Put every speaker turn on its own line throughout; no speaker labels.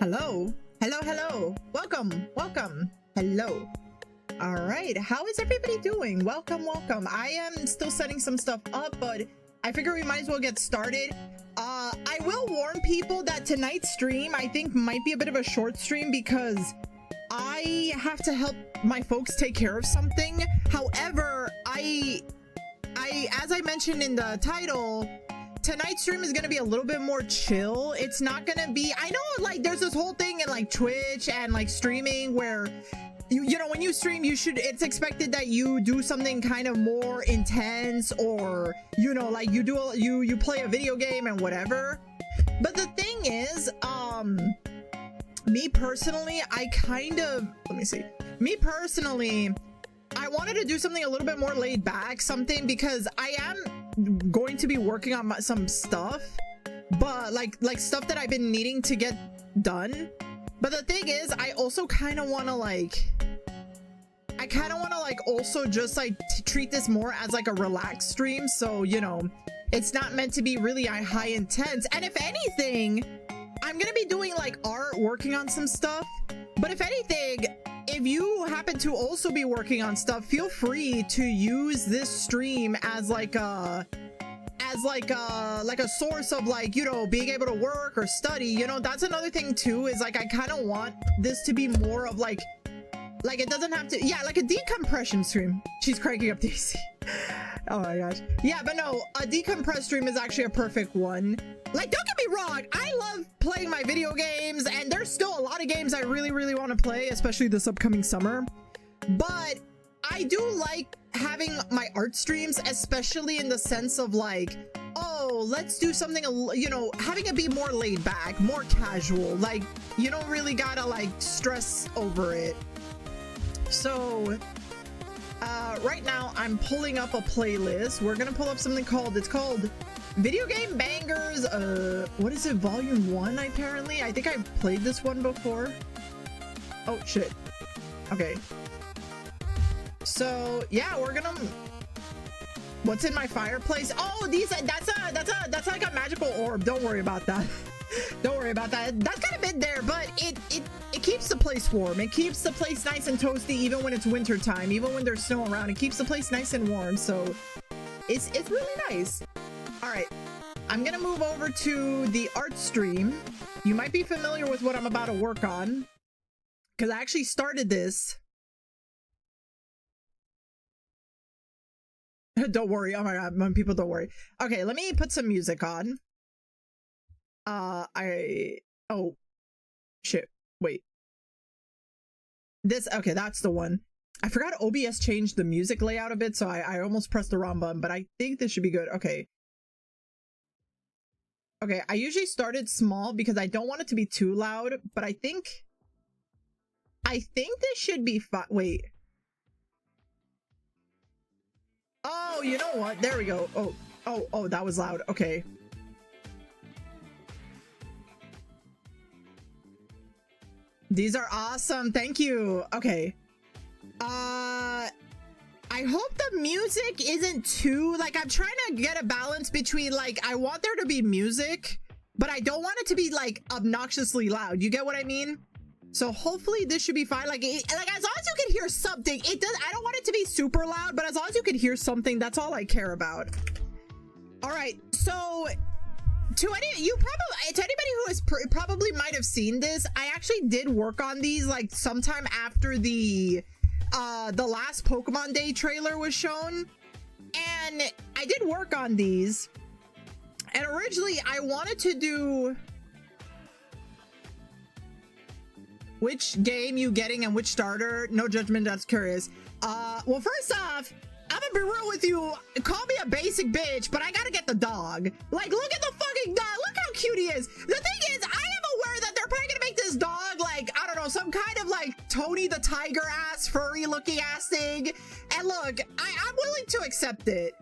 Hello. Hello, hello. Welcome, welcome. Hello. All right, how is everybody doing? Welcome, welcome. I am still setting some stuff up, but I figure we might as well get started. I will warn people that tonight's stream, I think, might be a bit of a short stream because I have to help my folks take care of something. However, as I mentioned in the title, tonight's stream is going to be a little bit more chill. It's not going to be, I know, like, there's this whole thing in like Twitch and like streaming where you know, when you stream, it's expected that you do something kind of more intense, or, you know, like you play a video game and whatever. But the thing is, me personally, I wanted to do something a little bit more laid back, because I am going to be working on some stuff, but like stuff that I've been needing to get done. But the thing is, I also kind of want to also just like treat this more as like a relaxed stream. So, you know, it's not meant to be really high intense. And if anything, I'm gonna be doing like art, working on some stuff. But if anything, if you happen to also be working on stuff, feel free to use this stream as like a source of, like, you know, being able to work or study. You know, that's another thing too, is like I kind of want this to be more of like it doesn't have to, yeah, like a decompression stream. She's cranking up DC. Oh my gosh. Yeah, but no, a decompress stream is actually a perfect one. Like, don't get me wrong, I love playing my video games, and there's still a lot of games I really want to play, especially this upcoming summer. But I do like having my art streams, especially in the sense of like, oh, let's do something, you know, having it be more laid back, more casual. Like, you don't really gotta like stress over it. So right now I'm pulling up a playlist. We're gonna pull up something called, it's called Video Game Bangers, what is it, volume 1 apparently? I think I've played this one before. Oh shit. Okay. So yeah, we're gonna, what's in my fireplace? Oh, that's like a magical orb. Don't worry about that. Don't worry about that. That's kind of been there, but it keeps the place warm. It keeps the place nice and toasty even when it's winter time, even when there's snow around. It keeps the place nice and warm. So it's really nice. All right, I'm gonna move over to the art stream. You might be familiar with what I'm about to work on, because I actually started this. Don't worry. Oh my god, people, don't worry. Okay, let me put some music on. Oh shit, wait, this, okay, that's the one. I forgot OBS changed the music layout a bit, so I almost pressed the wrong button, but I think this should be good. Okay, I usually start it small because I don't want it to be too loud, but I think this should be fine. Wait, oh, you know what, there we go. Oh, that was loud. Okay, these are awesome, thank you. Okay, I hope the music isn't too, like, I'm trying to get a balance between, like, I want there to be music, but I don't want it to be like obnoxiously loud. You get what I mean? So hopefully this should be fine. Like, as long as you can hear something, I don't want it to be super loud, but as long as you can hear something, that's all I care about. All right, so to anybody who has probably might have seen this, I actually did work on these like sometime after the last Pokemon Day trailer was shown, and I did work on these. And originally I wanted to do which game you getting and which starter. No judgment, that's curious. Well, first off, I'm gonna be real with you. Call me a basic bitch, but I gotta get the dog. Like, look at the fucking dog. Look how cute he is. The thing is, I am aware that they're probably gonna make this dog like, I don't know, some kind of like Tony the Tiger ass, furry looking ass thing. And look, I'm willing to accept it.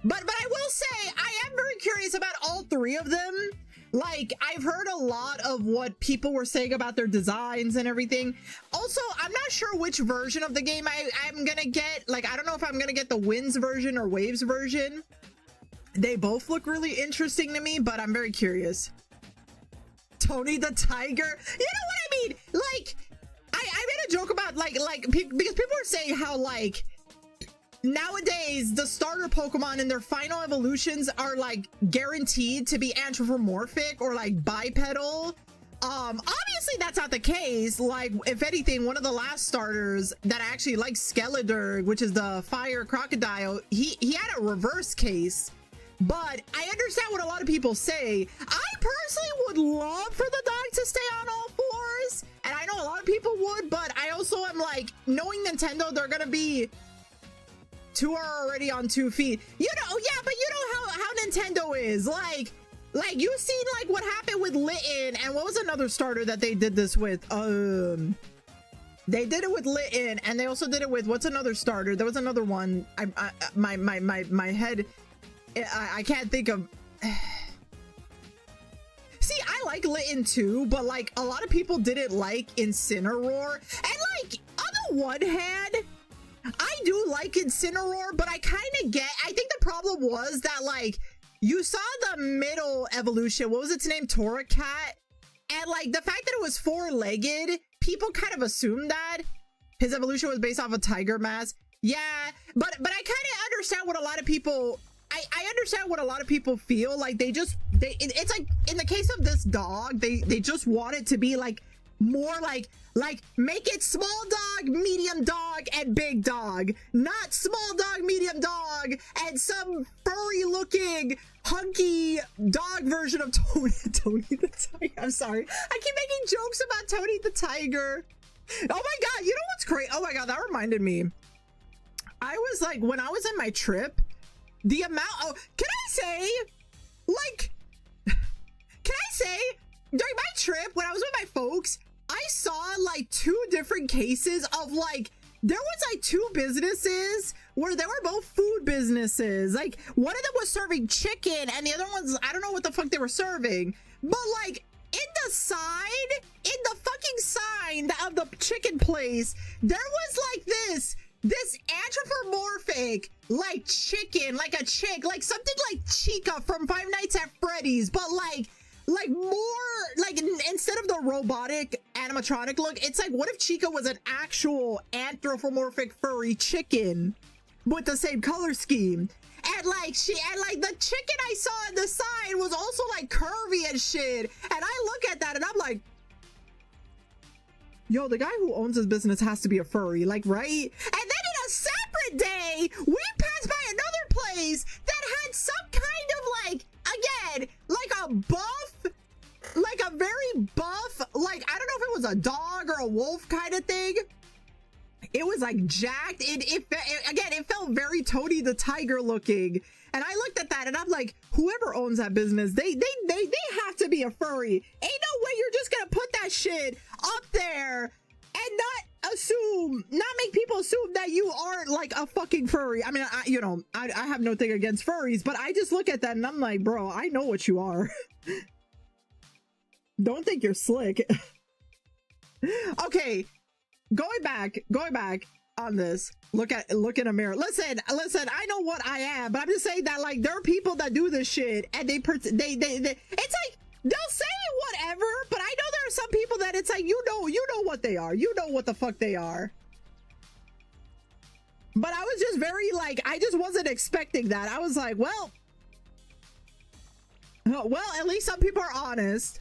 But I will say, I am very curious about all three of them. Like, I've heard a lot of what people were saying about their designs and everything. Also, I'm not sure which version of the game I'm gonna get. Like, I don't know if I'm gonna get the Winds version or Waves version. They both look really interesting to me, but I'm very curious. Tony the Tiger. You know what I mean? Like, I made a joke about like because people are saying how like nowadays the starter Pokemon in their final evolutions are like guaranteed to be anthropomorphic or like bipedal. Obviously that's not the case. Like, if anything, one of the last starters that I actually like, Skeledirge, which is the fire crocodile, he had a reverse case. But I understand what a lot of people say. I personally would love for the dog to stay on all fours, and I know a lot of people would, but I also am like, knowing Nintendo, they're gonna be two are already on 2 feet. You know, yeah, but you know how Nintendo is. Like you seen like what happened with Litten, and what was another starter that they did this with? They did it with Litten, and they also did it with, what's another starter? There was another one. My head, I can't think of. See, I like Litten too, but like a lot of people didn't like Incineroar, and like on the one hand, I do like Incineroar, but I kind of get, I think the problem was that like you saw the middle evolution, what was its name, Torracat, and like the fact that it was 4-legged, people kind of assumed that his evolution was based off a tiger mask. Yeah, but I kind of understand what a lot of people, I understand what a lot of people feel. Like it's like in the case of this dog, they just want it to be like more like make it small dog, medium dog, and big dog, not small dog, medium dog, and some furry looking hunky dog version of Tony the Tiger. I'm sorry, I keep making jokes about Tony the Tiger. Oh my god, you know what's great? Oh my god, that reminded me. I was like, when I was in my trip, the amount, oh, can I say, like, can I say, during my trip, when I was with my folks, I saw like 2 different cases of like, there was like 2 businesses where they were both food businesses. Like, one of them was serving chicken and the other one's, I don't know what the fuck they were serving, but like in the sign, in the fucking sign of the chicken place, there was like this anthropomorphic like chicken, like a chick, like something like Chica from Five Nights at Freddy's, but like more like, instead of the robotic animatronic look, it's like, what if Chica was an actual anthropomorphic furry chicken with the same color scheme? And like the chicken I saw in the sign was also like curvy and shit, and I look at that and I'm like, yo, the guy who owns this business has to be a furry, like, right? And then in a separate day, we passed by another place that had some kind of like, again, like a buff, like a very buff, like, I don't know if it was a dog or a wolf kind of thing. It was like jacked. It felt very Tony the Tiger looking. And I looked at that and I'm like, whoever owns that business, they have to be a furry. Ain't no way you're just gonna put that shit up there and not make people assume that you aren't like a fucking furry. I mean, I have no thing against furries, but I just look at that and I'm like, bro, I know what you are. Don't think you're slick. Okay, going back on this, look in a mirror. Listen, I know what I am, but I'm just saying that like there are people that do this shit and they it's like they'll say whatever, but I know there are some people that it's like, you know what they are, you know what the fuck they are. But I was just very like, I just wasn't expecting that. I was like, well, at least some people are honest.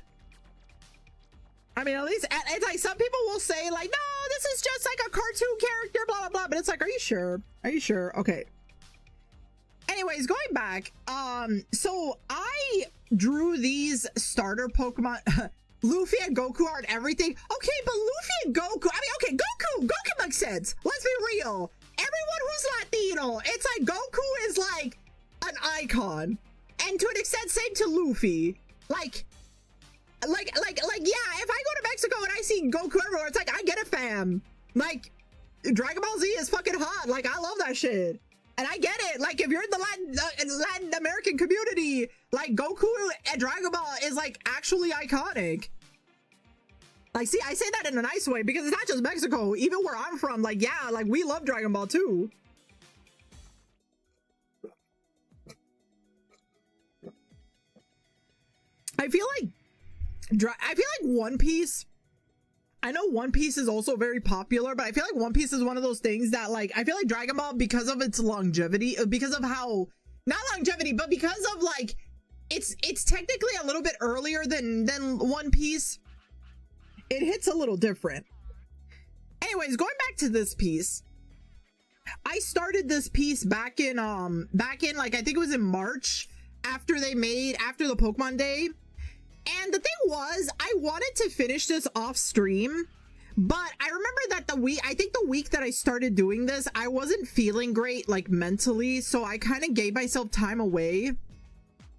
I mean, at least it's like some people will say like, no, this is just like a cartoon character, blah blah blah, but it's like, are you sure? Okay, anyways, going back, so I drew these starter Pokemon. Luffy and Goku aren't everything. Okay, but Luffy and Goku, I mean, okay, Goku makes sense. Let's be real. Everyone who's Latino, it's like Goku is like an icon, and to an extent, same to Luffy. Like, yeah, if I go to Mexico and I see Goku everywhere, it's like, I get it, fam. Like, Dragon Ball Z is fucking hot. Like, I love that shit. And I get it. Like, if you're in the Latin American community, like, Goku and Dragon Ball is, like, actually iconic. Like, see, I say that in a nice way because it's not just Mexico. Even where I'm from, like, yeah, like, we love Dragon Ball too. I feel like I feel like One Piece, I know One Piece is also very popular, but I feel like One Piece is one of those things that, like, I feel like Dragon Ball, because of its longevity, because of how, not longevity, but because of, like, it's technically a little bit earlier than One Piece, it hits a little different. Anyways, going back to this piece, I started this piece back in like, I think it was in March, after the Pokemon Day. And the thing was, I wanted to finish this off stream, but I remember that I think the week that I started doing this, I wasn't feeling great, like, mentally, so I kind of gave myself time away.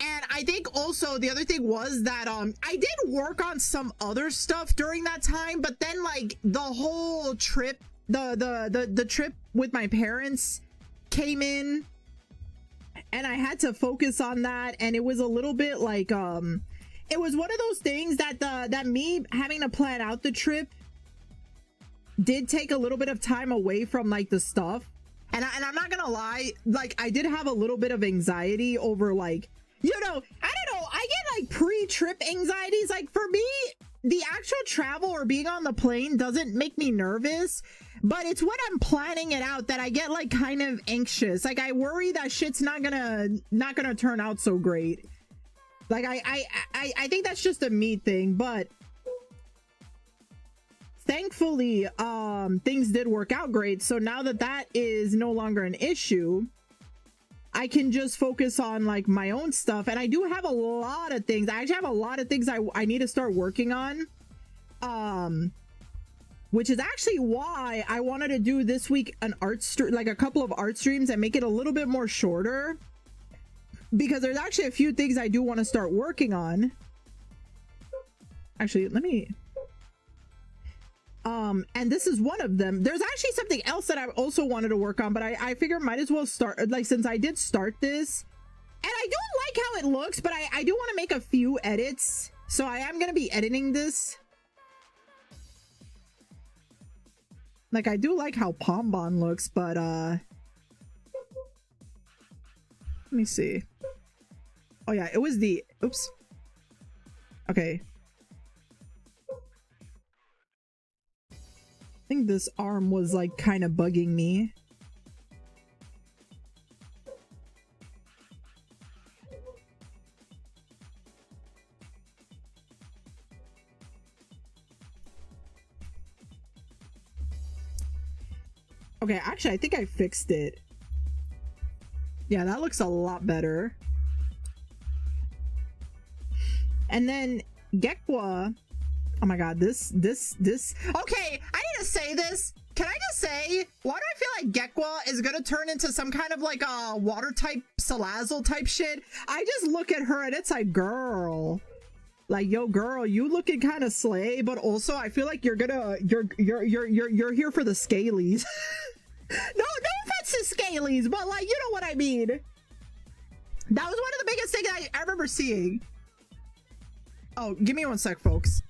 And I think also the other thing was that I did work on some other stuff during that time, but then, like, the whole trip, the trip with my parents came in, and I had to focus on that, and it was a little bit like it was one of those things that that me having to plan out the trip did take a little bit of time away from, like, the stuff. And I'm not gonna lie, like, I did have a little bit of anxiety over, like, you know, I don't know, I get, like, pre-trip anxieties. Like, for me, the actual travel or being on the plane doesn't make me nervous, but it's when I'm planning it out that I get, like, kind of anxious. Like, I worry that shit's not gonna turn out so great. Like, I think that's just a me thing, but thankfully, things did work out great. So now that that is no longer an issue, I can just focus on, like, my own stuff. And I do have a lot of things. I actually have a lot of things I need to start working on. Which is actually why I wanted to do this week an like a couple of art streams and make it a little bit more shorter. Because there's actually a few things I do want to start working on. Actually, let me... and this is one of them. There's actually something else that I also wanted to work on, but I figure might as well start, like, since I did start this. And I do like how it looks, but I do want to make a few edits. So I am going to be editing this. Like, I do like how Pombon looks, but, let me see. Oh, yeah, it was the... Oops. Okay. I think this arm was, like, kind of bugging me. Okay, actually, I think I fixed it. Yeah, that looks a lot better. And then Gekwa, oh my god, this okay, I need to say this. Can I just say, why do I feel like Gekwa is gonna turn into some kind of, like, a water type Salazzle type shit? I just look at her and it's like, girl, like, yo, girl, you looking kind of slay, but also I feel like you're here for the scalies. No offense to scalies, but, like, you know what I mean. That was one of the biggest things I remember seeing. Oh, give me one sec, folks.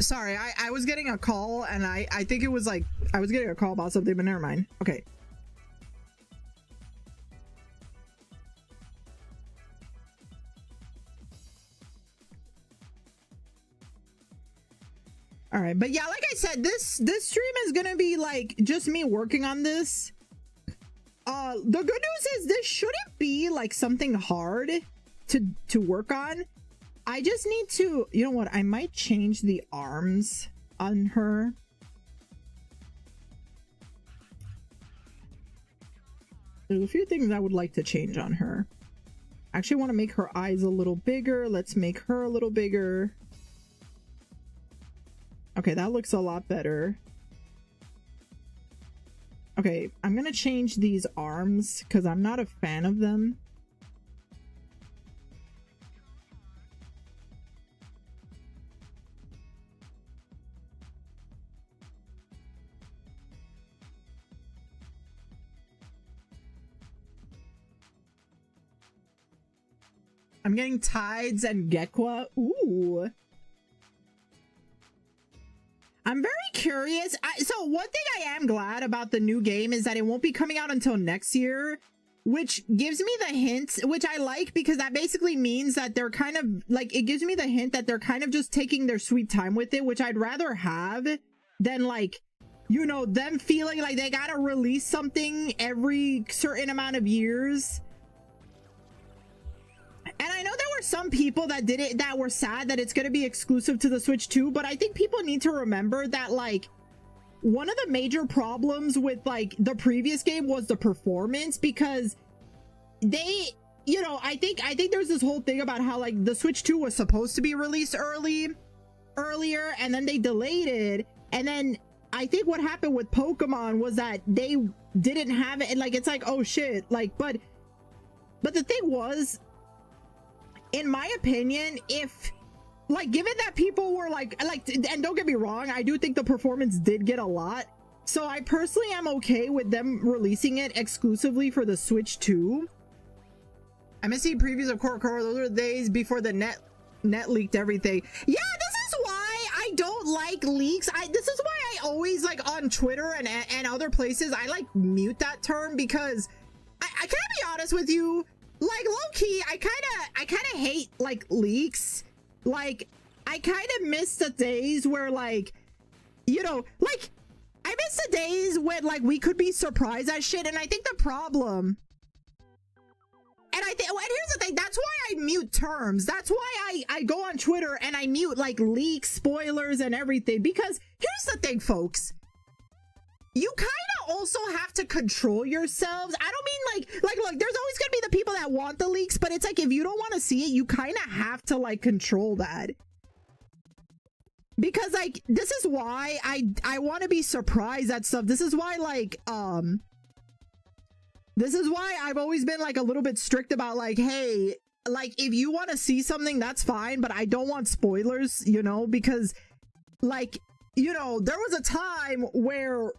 Sorry, I was getting a call, and I think it was, like, I was getting a call about something, but never mind. Okay. All right, but yeah, like I said, this stream is gonna be, like, just me working on this. The good news is this shouldn't be, like, something hard to work on. I just need to, you know what, I might change the arms on her. There's a few things I would like to change on her. I actually want to make her eyes a little bigger. Let's make her a little bigger. Okay, that looks a lot better. Okay, I'm gonna change these arms because I'm not a fan of them. I'm getting Tides and Gekwa. Ooh. I'm very curious. So one thing I am glad about the new game is that it won't be coming out until next year, which gives me the hint, which I like, because that basically means that they're kind of like, it gives me the hint that they're kind of just taking their sweet time with it, which I'd rather have than like, you know, them feeling like they gotta release something every certain amount of years. And I know there were some people that did it that were sad that it's going to be exclusive to the Switch too, but I think people need to remember that like one of the major problems with like the previous game was the performance, because they, you know, I think there's this whole thing about how like the Switch 2 was supposed to be released earlier and then they delayed it, and then I think what happened with Pokemon was that they didn't have it, and like it's like, oh shit, like but the thing was, in my opinion, if like, given that people were like, and don't get me wrong, I do think the performance did get a lot, so I personally am okay with them releasing it exclusively for the Switch 2. I miss seeing previews of CoroCoro. Those were the days before the net leaked everything. Yeah, this is why I don't like leaks. This is why I always, like, on Twitter and other places, I like mute that term, because I gotta be honest with you, like, low-key, I kind of hate like leaks. Like, I kind of miss the days where, like, you know, like, I miss the days when like we could be surprised at shit. And I think the problem, and here's the thing, that's why I mute terms. That's why I go on Twitter and I mute like leaks, spoilers, and everything, because here's the thing, folks. You kind of also have to control yourselves. I don't mean like look, there's always gonna be the people that want the leaks, but it's like, if you don't want to see it, you kind of have to like control that, because like this is why I want to be surprised at stuff. This is why like this is why I've always been like a little bit strict about like, hey, like if you want to see something, that's fine, but I don't want spoilers, you know, because like, you know, there was a time where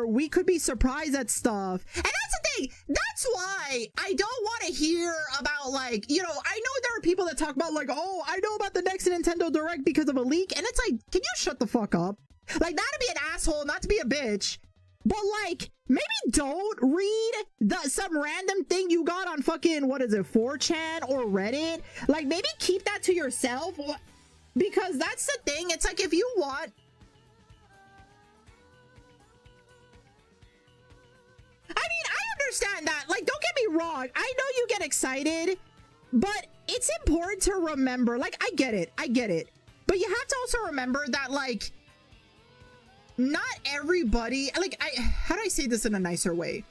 we could be surprised at stuff, and that's the thing. That's why I don't want to hear about, like, you know, I know there are people that talk about like, oh, I know about the next Nintendo Direct because of a leak, and it's like, can you shut the fuck up? Like, not to be an asshole, not to be a bitch, but like, maybe don't read some random thing you got on fucking, what is it, 4chan or Reddit. Like, maybe keep that to yourself, because that's the thing. It's like, if you want, I mean, I understand that. Like, don't get me wrong. I know you get excited, but it's important to remember, like, I get it. But you have to also remember that, like, not everybody, like, how do I say this in a nicer way?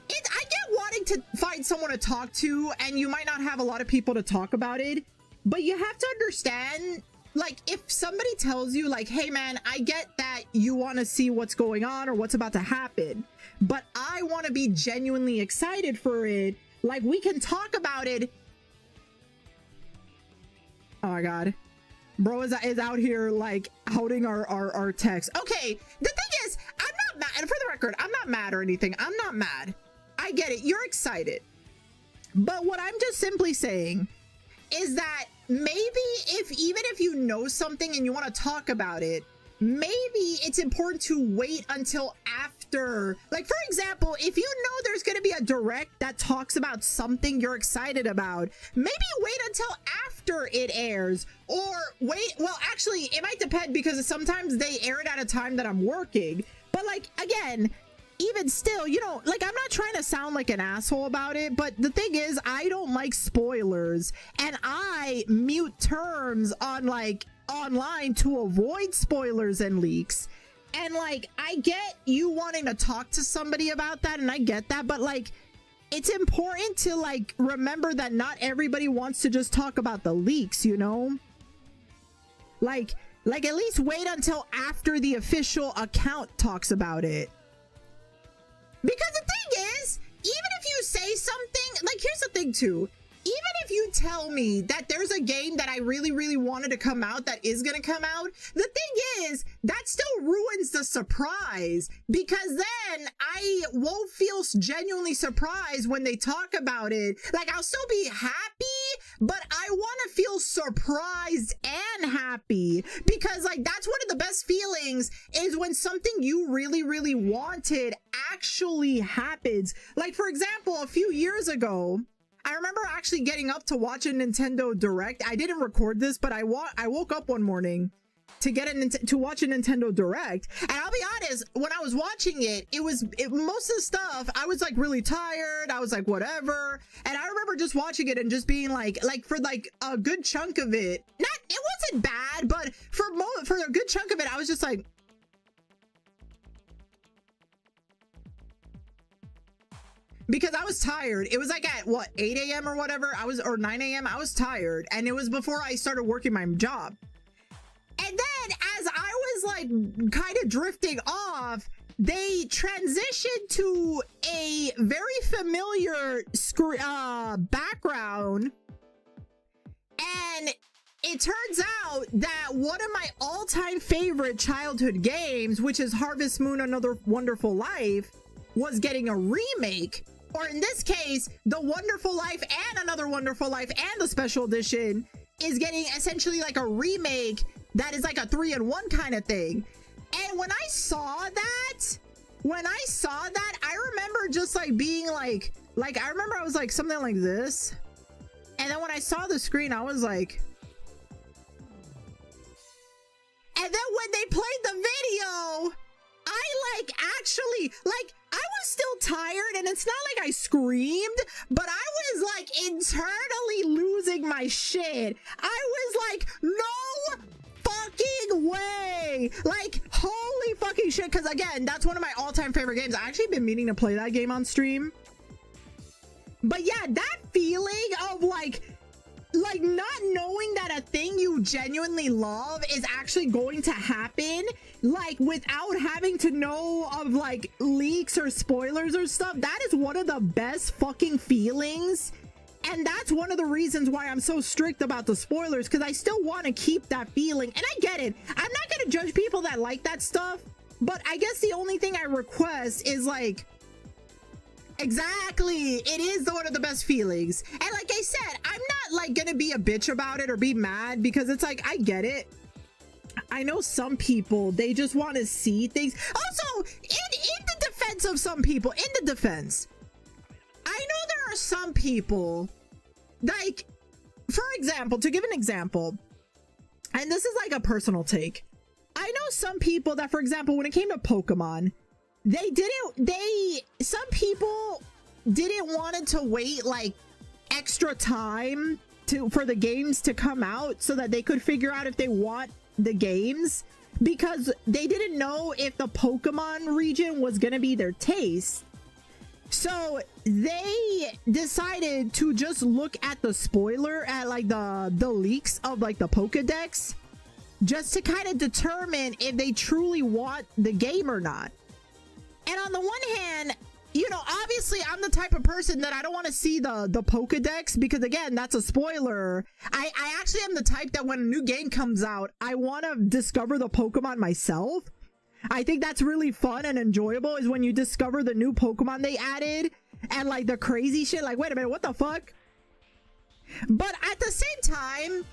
I get wanting to find someone to talk to, and you might not have a lot of people to talk about it, but you have to understand, like, if somebody tells you, like, hey man, I get that you want to see what's going on or what's about to happen, but I want to be genuinely excited for it, like, we can talk about it. Oh my god, bro is out here like outing our text. Okay, the thing is, I'm not mad, and for the record, I'm not mad or anything. I'm not mad. I get it, you're excited, but what I'm just simply saying is that maybe even if you know something and you want to talk about it, maybe it's important to wait until after. Like, for example, if you know there's going to be a direct that talks about something you're excited about, maybe wait until after it airs, or wait, well, actually, it might depend, because sometimes they air it at a time that I'm working. But like, again, even still, you know, like, I'm not trying to sound like an asshole about it, but the thing is, I don't like spoilers, and I mute terms on like online to avoid spoilers and leaks. And like, I get you wanting to talk to somebody about that, and I get that, but like, it's important to like remember that not everybody wants to just talk about the leaks, you know? Like at least wait until after the official account talks about it. Because the thing is, even if you say something, like, here's the thing too, even even if you tell me that there's a game that I really, really wanted to come out that is going to come out, the thing is, that still ruins the surprise, because then I won't feel genuinely surprised when they talk about it. Like, I'll still be happy, but I want to feel surprised and happy, because like that's one of the best feelings, is when something you really, really wanted actually happens. Like, for example, a few years ago, I remember actually getting up to watch a Nintendo Direct. I didn't record this, but I woke up one morning to watch a Nintendo Direct, and I'll be honest, when I was watching it, most of the stuff, I was like really tired. I was like, whatever. And I remember just watching it and just being like for like a good chunk of it, it wasn't bad, but for a good chunk of it, I was just like, because I was tired. It was like at what, 8 a.m. or whatever, or 9 a.m. I was tired, and it was before I started working my job. And then as I was like kind of drifting off, they transitioned to a very familiar background, and it turns out that one of my all-time favorite childhood games, which is Harvest Moon: Another Wonderful Life, was getting a remake. Or in this case, The Wonderful Life and Another Wonderful Life and the Special Edition is getting essentially like a remake that is like a 3-in-1 kind of thing. And when I saw that, I remember just like being like I remember I was like something like this. And then when I saw the screen, I was like, and then when they played the video, I like actually, like, I was still tired, and it's not like I screamed, but I was like internally losing my shit. I was like, no fucking way, like, holy fucking shit. Because again, that's one of my all-time favorite games. I actually been meaning to play that game on stream, but yeah, that feeling of like not knowing that a thing you genuinely love is actually going to happen, like without having to know of like leaks or spoilers or stuff, that is one of the best fucking feelings. And that's one of the reasons why I'm so strict about the spoilers, because I still want to keep that feeling. And I get it, I'm not going to judge people that like that stuff, but I guess the only thing I request is like, exactly, it is one of the best feelings. And like I said, I'm not like gonna be a bitch about it or be mad, because it's like, I get it. I know some people, they just want to see things. Also, in the defense of some people, I know there are some people, like, for example, to give an example, and this is like a personal take, I know some people that, for example, when it came to Pokemon, some people didn't want to wait like extra time for the games to come out so that they could figure out if they want the games, because they didn't know if the Pokemon region was gonna be their taste. So they decided to just look at the spoiler, at like the leaks of like the Pokedex, just to kind of determine if they truly want the game or not. And on the one hand, you know, obviously I'm the type of person that I don't want to see the Pokedex, because again, that's a spoiler. I actually am the type that when a new game comes out, I want to discover the Pokemon myself. I think that's really fun and enjoyable, is when you discover the new Pokemon they added and like the crazy shit, like, wait a minute, what the fuck? But at the same time,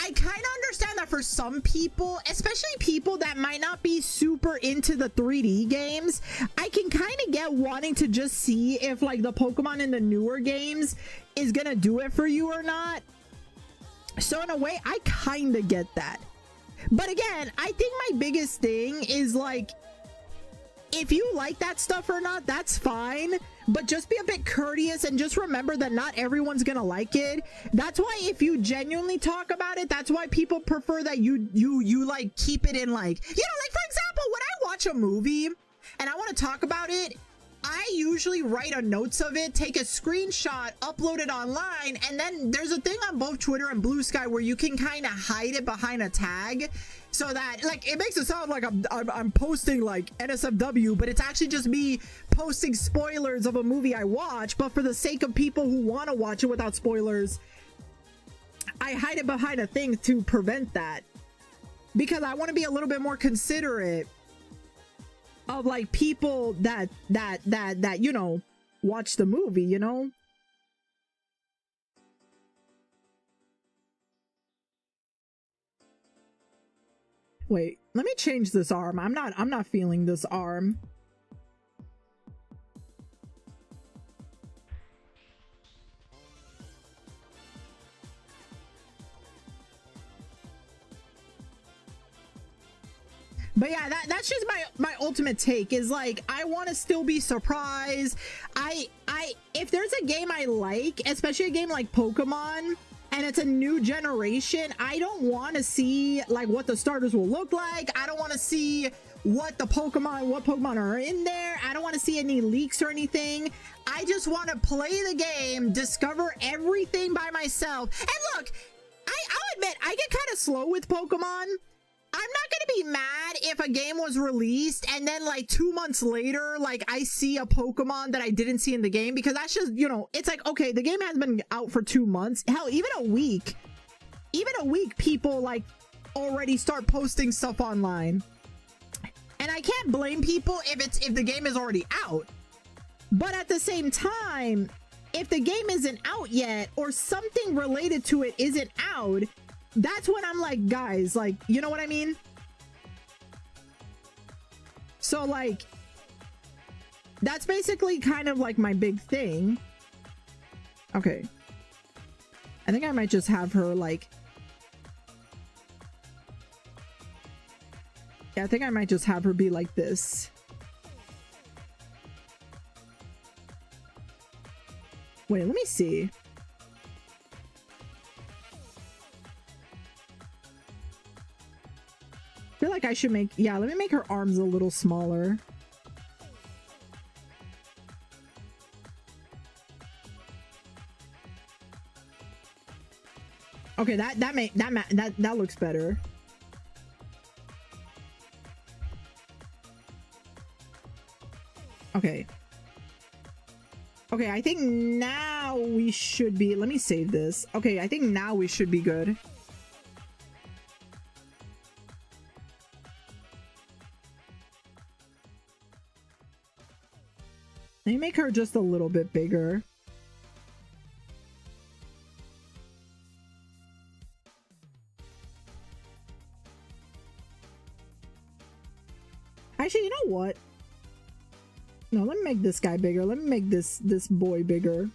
I kind of understand that for some people, especially people that might not be super into the 3D games, I can kind of get wanting to just see if like the Pokemon in the newer games is gonna do it for you or not. So in a way, I kind of get that. But again, I think my biggest thing is like, if you like that stuff or not, that's fine, but just be a bit courteous and just remember that not everyone's gonna like it. That's why if you genuinely talk about it, that's why people prefer that you like keep it in, like, you know, like for example, when I watch a movie and I want to talk about it, I usually write a notes of it, take a screenshot, upload it online, and then there's a thing on both Twitter and Blue Sky where you can kind of hide it behind a tag. so that like it makes it sound like I'm posting like NSFW, but it's actually just me posting spoilers of a movie I watch. But for the sake of people who want to watch it without spoilers, I hide it behind a thing to prevent that, because I want to be a little bit more considerate of like people that you know watch the movie, you know. Wait, let me change this arm. I'm not feeling this arm. But yeah, that's just my ultimate take, is like I want to still be surprised. If there's a game I like, especially a game like Pokemon, and it's a new generation, I don't want to see like what the starters will look like. I don't want to see what Pokemon are in there. I don't want to see any leaks or anything. I just want to play the game, discover everything by myself. And look, I'll admit I get kind of slow with Pokemon. I'm not gonna be mad if a game was released and then like 2 months later, like I see a Pokemon that I didn't see in the game, because that's just, you know, it's like, okay, the game has been out for 2 months, hell, even a week, people like already start posting stuff online, and I can't blame people if the game is already out. But at the same time, if the game isn't out yet or something related to it isn't out, that's when I'm like, guys, like, you know what I mean? So like, that's basically kind of like my big thing. Okay. I think I might just have her like, yeah, I think I might just have her be like this. Wait, let me see. I feel like I should make, yeah, let me make her arms a little smaller. Okay, that looks better. Okay. Okay, I think now we should be, let me save this. Okay, I think now we should be good. Let me make her just a little bit bigger. Actually, you know what? No, let me make this guy bigger. Let me make this boy bigger.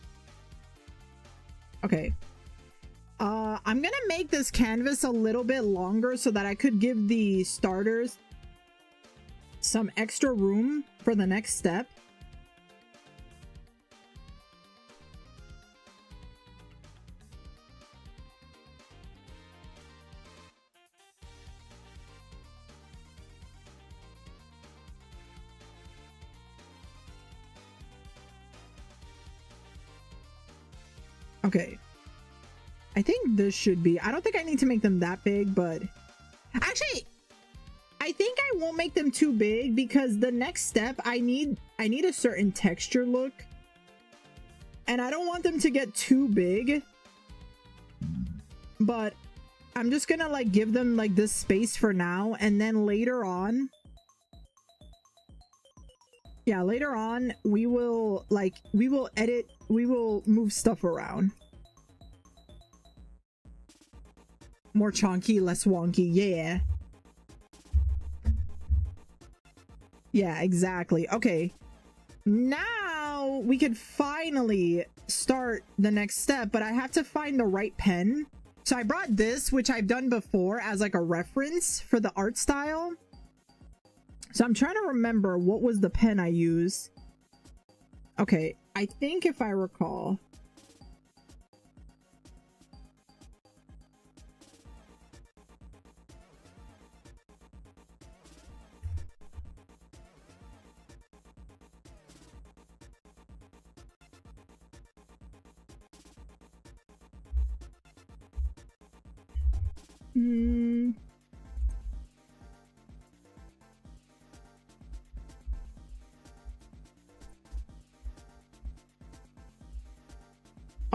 Okay. I'm gonna make this canvas a little bit longer so that I could give the starters some extra room for the next step. Okay. I think this should be, I don't think I need to make them that big, but actually I think I won't make them too big, because the next step I need a certain texture look, and I don't want them to get too big, but I'm just gonna like give them like this space for now, and then later on, yeah, later on we will edit, we will move stuff around. More chonky, less wonky. Yeah. Yeah, exactly. Okay. Now we could finally start the next step, but I have to find the right pen. So I brought this, which I've done before, as like a reference for the art style. So I'm trying to remember what was the pen I used. Okay, I think if I recall.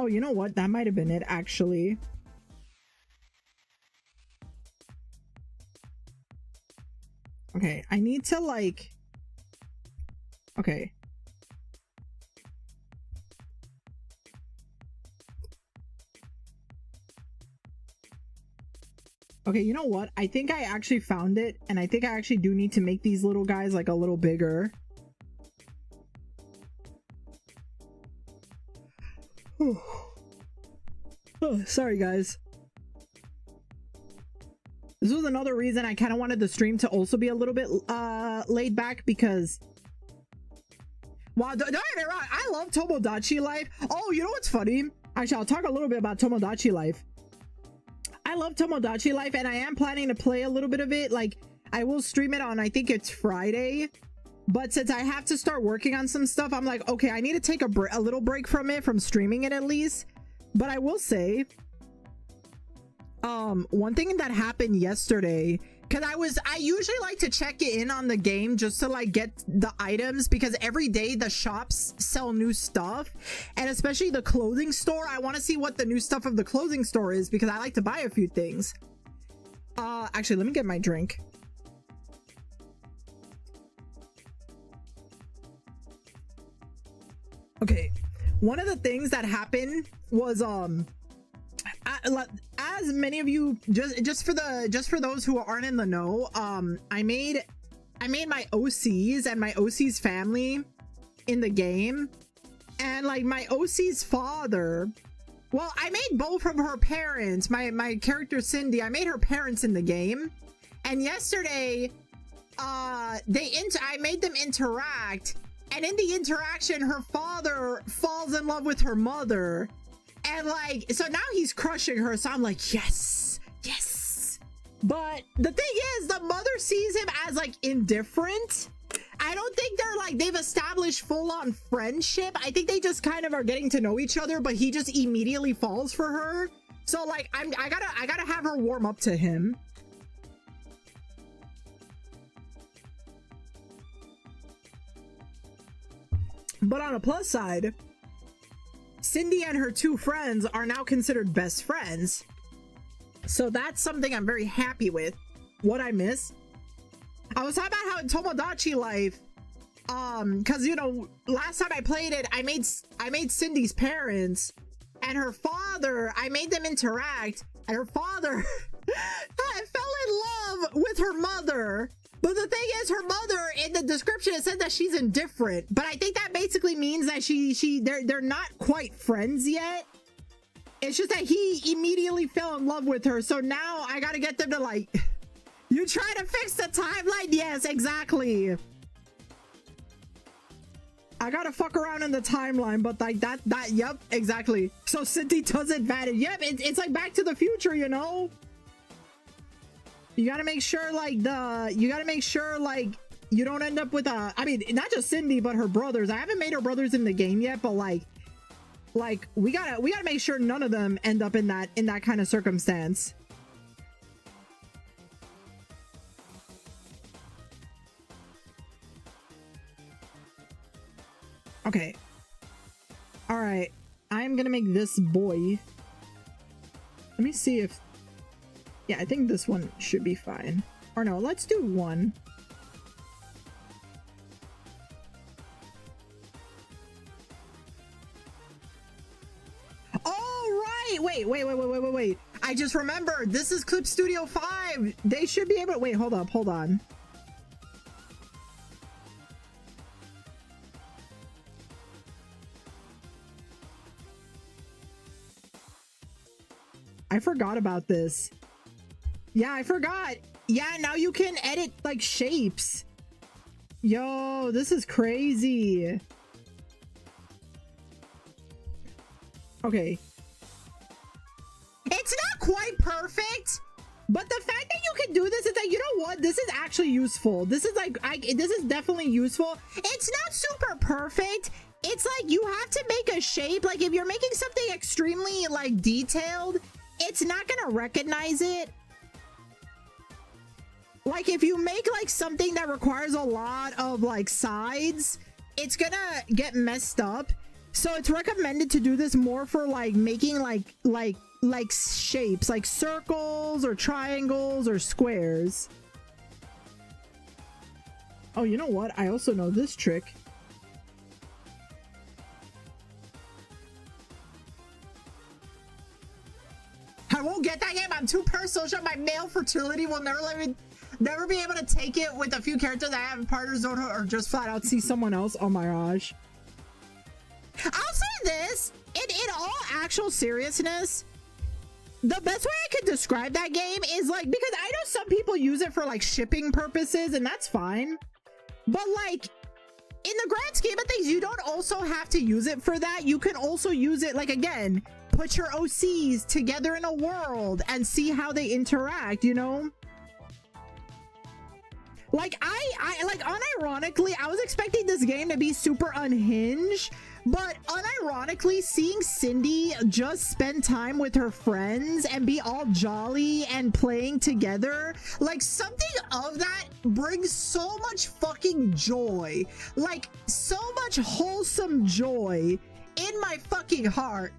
Oh, you know what? That might have been it, actually. Okay, I need to like... Okay. Okay, you know what? I think I actually found it, and I think I actually do need to make these little guys like a little bigger. Oh, sorry guys. This was another reason I kind of wanted the stream to also be a little bit laid back, because wow, don't get me wrong, I love Tomodachi Life. Oh, you know what's funny? Actually, I'll talk a little bit about Tomodachi Life. I love Tomodachi Life, and I am planning to play a little bit of it. Like, I will stream it on, I think it's Friday. But since I have to start working on some stuff, I'm like, okay, I need to take a little break from it, from streaming it at least. But I will say, one thing that happened yesterday, because I usually like to check in on the game just to like get the items, because every day the shops sell new stuff, and especially the clothing store. I want to see what the new stuff of the clothing store is, because I like to buy a few things. Actually, let me get my drink. Okay, one of the things that happened was as many of you, just for those who aren't in the know, I made my OCs and my OC's family in the game, and like my OC's father, well, I made both of her parents, my character Cindy, I made her parents in the game, and yesterday I made them interact, and in the interaction her father falls in love with her mother. And like, so now he's crushing her, so I'm like, yes, yes. But the thing is, the mother sees him as like indifferent. I don't think they're like, they've established full-on friendship. I think they just kind of are getting to know each other, but he just immediately falls for her. So like, I gotta have her warm up to him. But on a plus side, Cindy and her two friends are now considered best friends. So that's something I'm very happy with. What I miss, I was talking about how in Tomodachi Life, because you know, last time I played it, I made Cindy's parents and her father, I made them interact, and her father I fell in love with her mother. But the thing is, her mother, in the description, it said that she's indifferent. But I think that basically means that they're not quite friends yet. It's just that he immediately fell in love with her. So now I gotta get them to like, you try to fix the timeline? Yes, exactly. I gotta fuck around in the timeline, but like that, yep, exactly. So Cindy doesn't vanish. Yep, it's like Back to the Future, you know? You gotta make sure like you don't end up with I mean, not just Cindy, but her brothers. I haven't made her brothers in the game yet, but like we gotta make sure none of them end up in that kind of circumstance. Okay. All right. I'm gonna make this boy. Let me see if, yeah, I think this one should be fine. Or no, let's do one. Oh, right. Wait. I just remembered. This is Clip Studio 5. They should be able to, wait, hold on. I forgot about this. Yeah, I forgot. Yeah, now you can edit like shapes. Yo, this is crazy. Okay. It's not quite perfect, but the fact that you can do this is that, you know what? This is actually useful. This is like, this is definitely useful. It's not super perfect. It's like you have to make a shape. Like if you're making something extremely like detailed, it's not gonna recognize it. Like if you make like something that requires a lot of like sides, it's gonna get messed up. So it's recommended to do this more for like making like shapes, like circles or triangles or squares. Oh, you know what? I also know this trick. I won't get that game. I'm too parasocial. My male fertility will never be able to take it with a few characters I have in partners or just flat out see someone else. Oh my gosh. I'll say this, in all actual seriousness, the best way I could describe that game is like, because I know some people use it for like shipping purposes and that's fine. But like, in the grand scheme of things, you don't also have to use it for that. You can also use it, like, again, put your OCs together in a world and see how they interact, you know? Like, I like, unironically, I was expecting this game to be super unhinged, but unironically, seeing Cindy just spend time with her friends and be all jolly and playing together, like, something of that brings so much fucking joy. Like, so much wholesome joy in my fucking heart.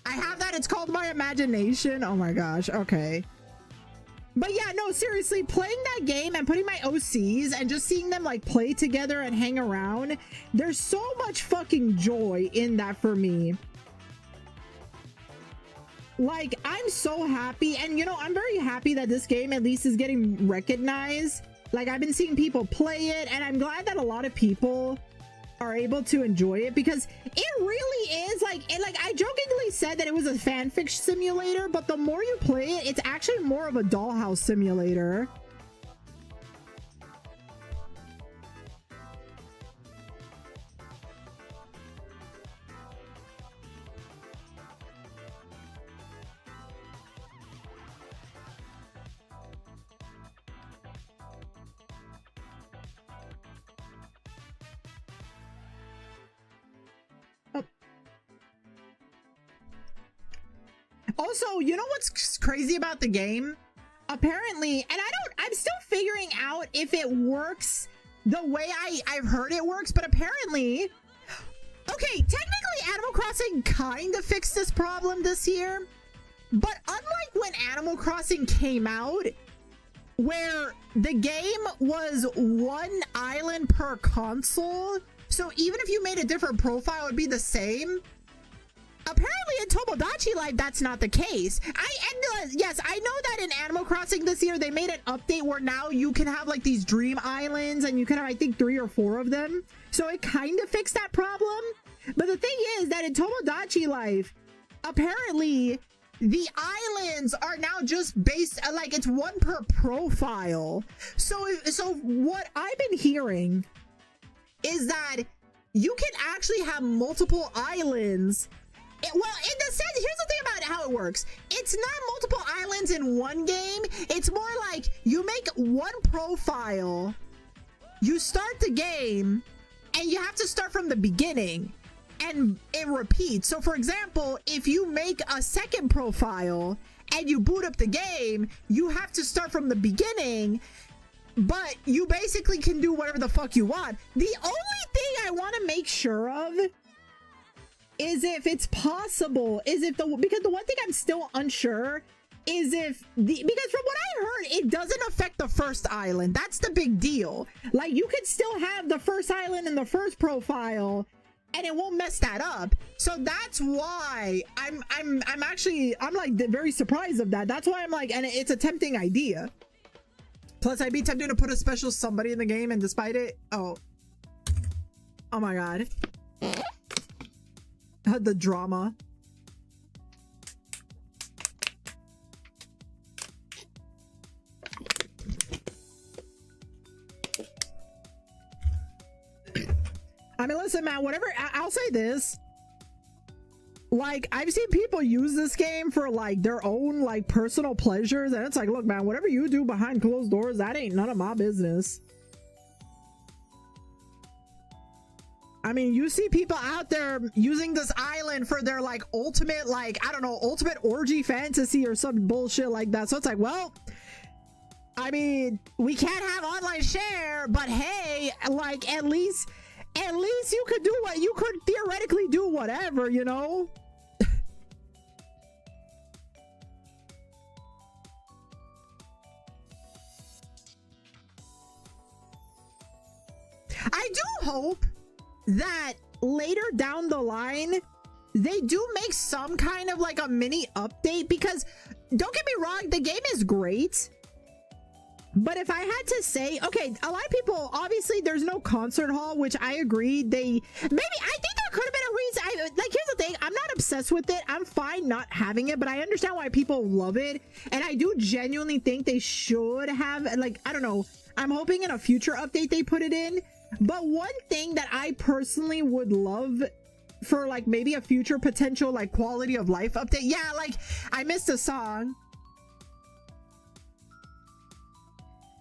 I have that. It's called my imagination. Oh my gosh. Okay. But yeah, no, seriously, playing that game and putting my OCs and just seeing them like play together and hang around, there's so much fucking joy in that for me. Like, I'm so happy, and you know, I'm very happy that this game at least is getting recognized. Like, I've been seeing people play it, and I'm glad that a lot of people are able to enjoy it, because it really is like, I jokingly said that it was a fanfic simulator, but the more you play it, it's actually more of a dollhouse simulator. Also, you know what's crazy about the game? Apparently, and I'm still figuring out if it works the way I've heard it works, but apparently, okay, technically Animal Crossing kind of fixed this problem this year, but unlike when Animal Crossing came out, where the game was one island per console, so even if you made a different profile, it would be the same. Apparently in Tomodachi Life, that's not the case. Yes, I know that in Animal Crossing this year, they made an update where now you can have like these dream islands and you can have, I think, 3 or 4 of them. So it kind of fixed that problem. But the thing is that in Tomodachi Life, apparently the islands are now just based, like, it's one per profile. So what I've been hearing is that you can actually have multiple islands. Well, in the sense, here's the thing about how it works. It's not multiple islands in one game. It's more like you make one profile, you start the game, and you have to start from the beginning, and it repeats. So, for example, if you make a second profile and you boot up the game, you have to start from the beginning, but you basically can do whatever the fuck you want. The only thing I want to make sure of is if it's possible, because the one thing I'm still unsure is because from what I heard, it doesn't affect the first island. That's the big deal. Like, you could still have the first island in the first profile and it won't mess that up. So that's why I'm like very surprised of that. That's why I'm like, and it's a tempting idea. Plus, I'd be tempted to put a special somebody in the game, and despite it, oh my god. The drama. I mean, listen, man, whatever, I'll say this. Like, I've seen people use this game for like their own like personal pleasures, and it's like, look, man, whatever you do behind closed doors, that ain't none of my business. I mean, you see people out there using this island for their like ultimate, like, I don't know, ultimate orgy fantasy or some bullshit like that. So it's like, well, I mean, we can't have online share, but hey, like, at least least you could do what you could theoretically do whatever, you know? I do hope that later down the line they do make some kind of like a mini update, because don't get me wrong, the game is great. But if I had to say, okay, a lot of people, obviously there's no concert hall, which I agree. I think there could have been a reason. Like, here's the thing, I'm not obsessed with it. I'm fine not having it, but I understand why people love it. And I do genuinely think they should have, like, I don't know. I'm hoping in a future update they put it in. But one thing that I personally would love for like maybe a future potential like quality of life update. Yeah, like I missed a song.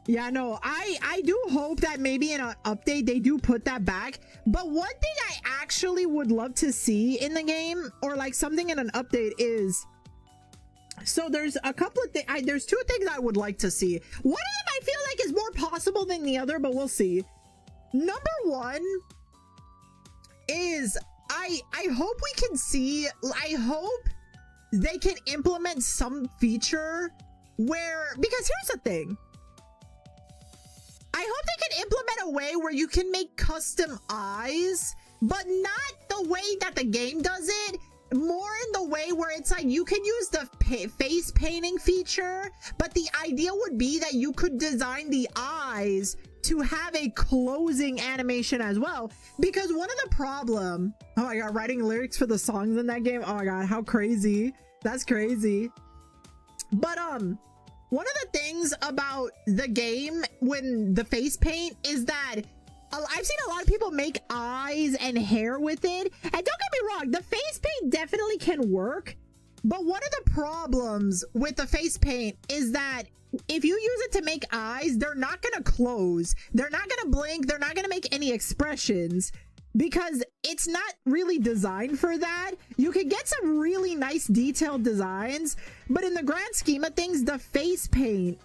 Yeah, no, I do hope that maybe in an update they do put that back. But one thing I actually would love to see in the game, or like something in an update, is, so there's a couple of things. There's two things I would like to see. One of them I feel like is more possible than the other, but we'll see. Number one is I hope we can see, I hope they can implement some feature where, because here's the thing, I hope they can implement a way where you can make custom eyes, but not the way that the game does it, more in the way where it's like you can use the face painting feature, but the idea would be that you could design the eyes to have a closing animation as well. Because one of the problem, oh my god, writing lyrics for the songs in that game, oh my god, how crazy. That's crazy. But one of the things about the game when the face paint is that I've seen a lot of people make eyes and hair with it, and don't get me wrong, the face paint definitely can work, but one of the problems with the face paint is that if you use it to make eyes, they're not gonna close, they're not gonna blink, they're not gonna make any expressions, because it's not really designed for that. You can get some really nice detailed designs, but in the grand scheme of things, the face paint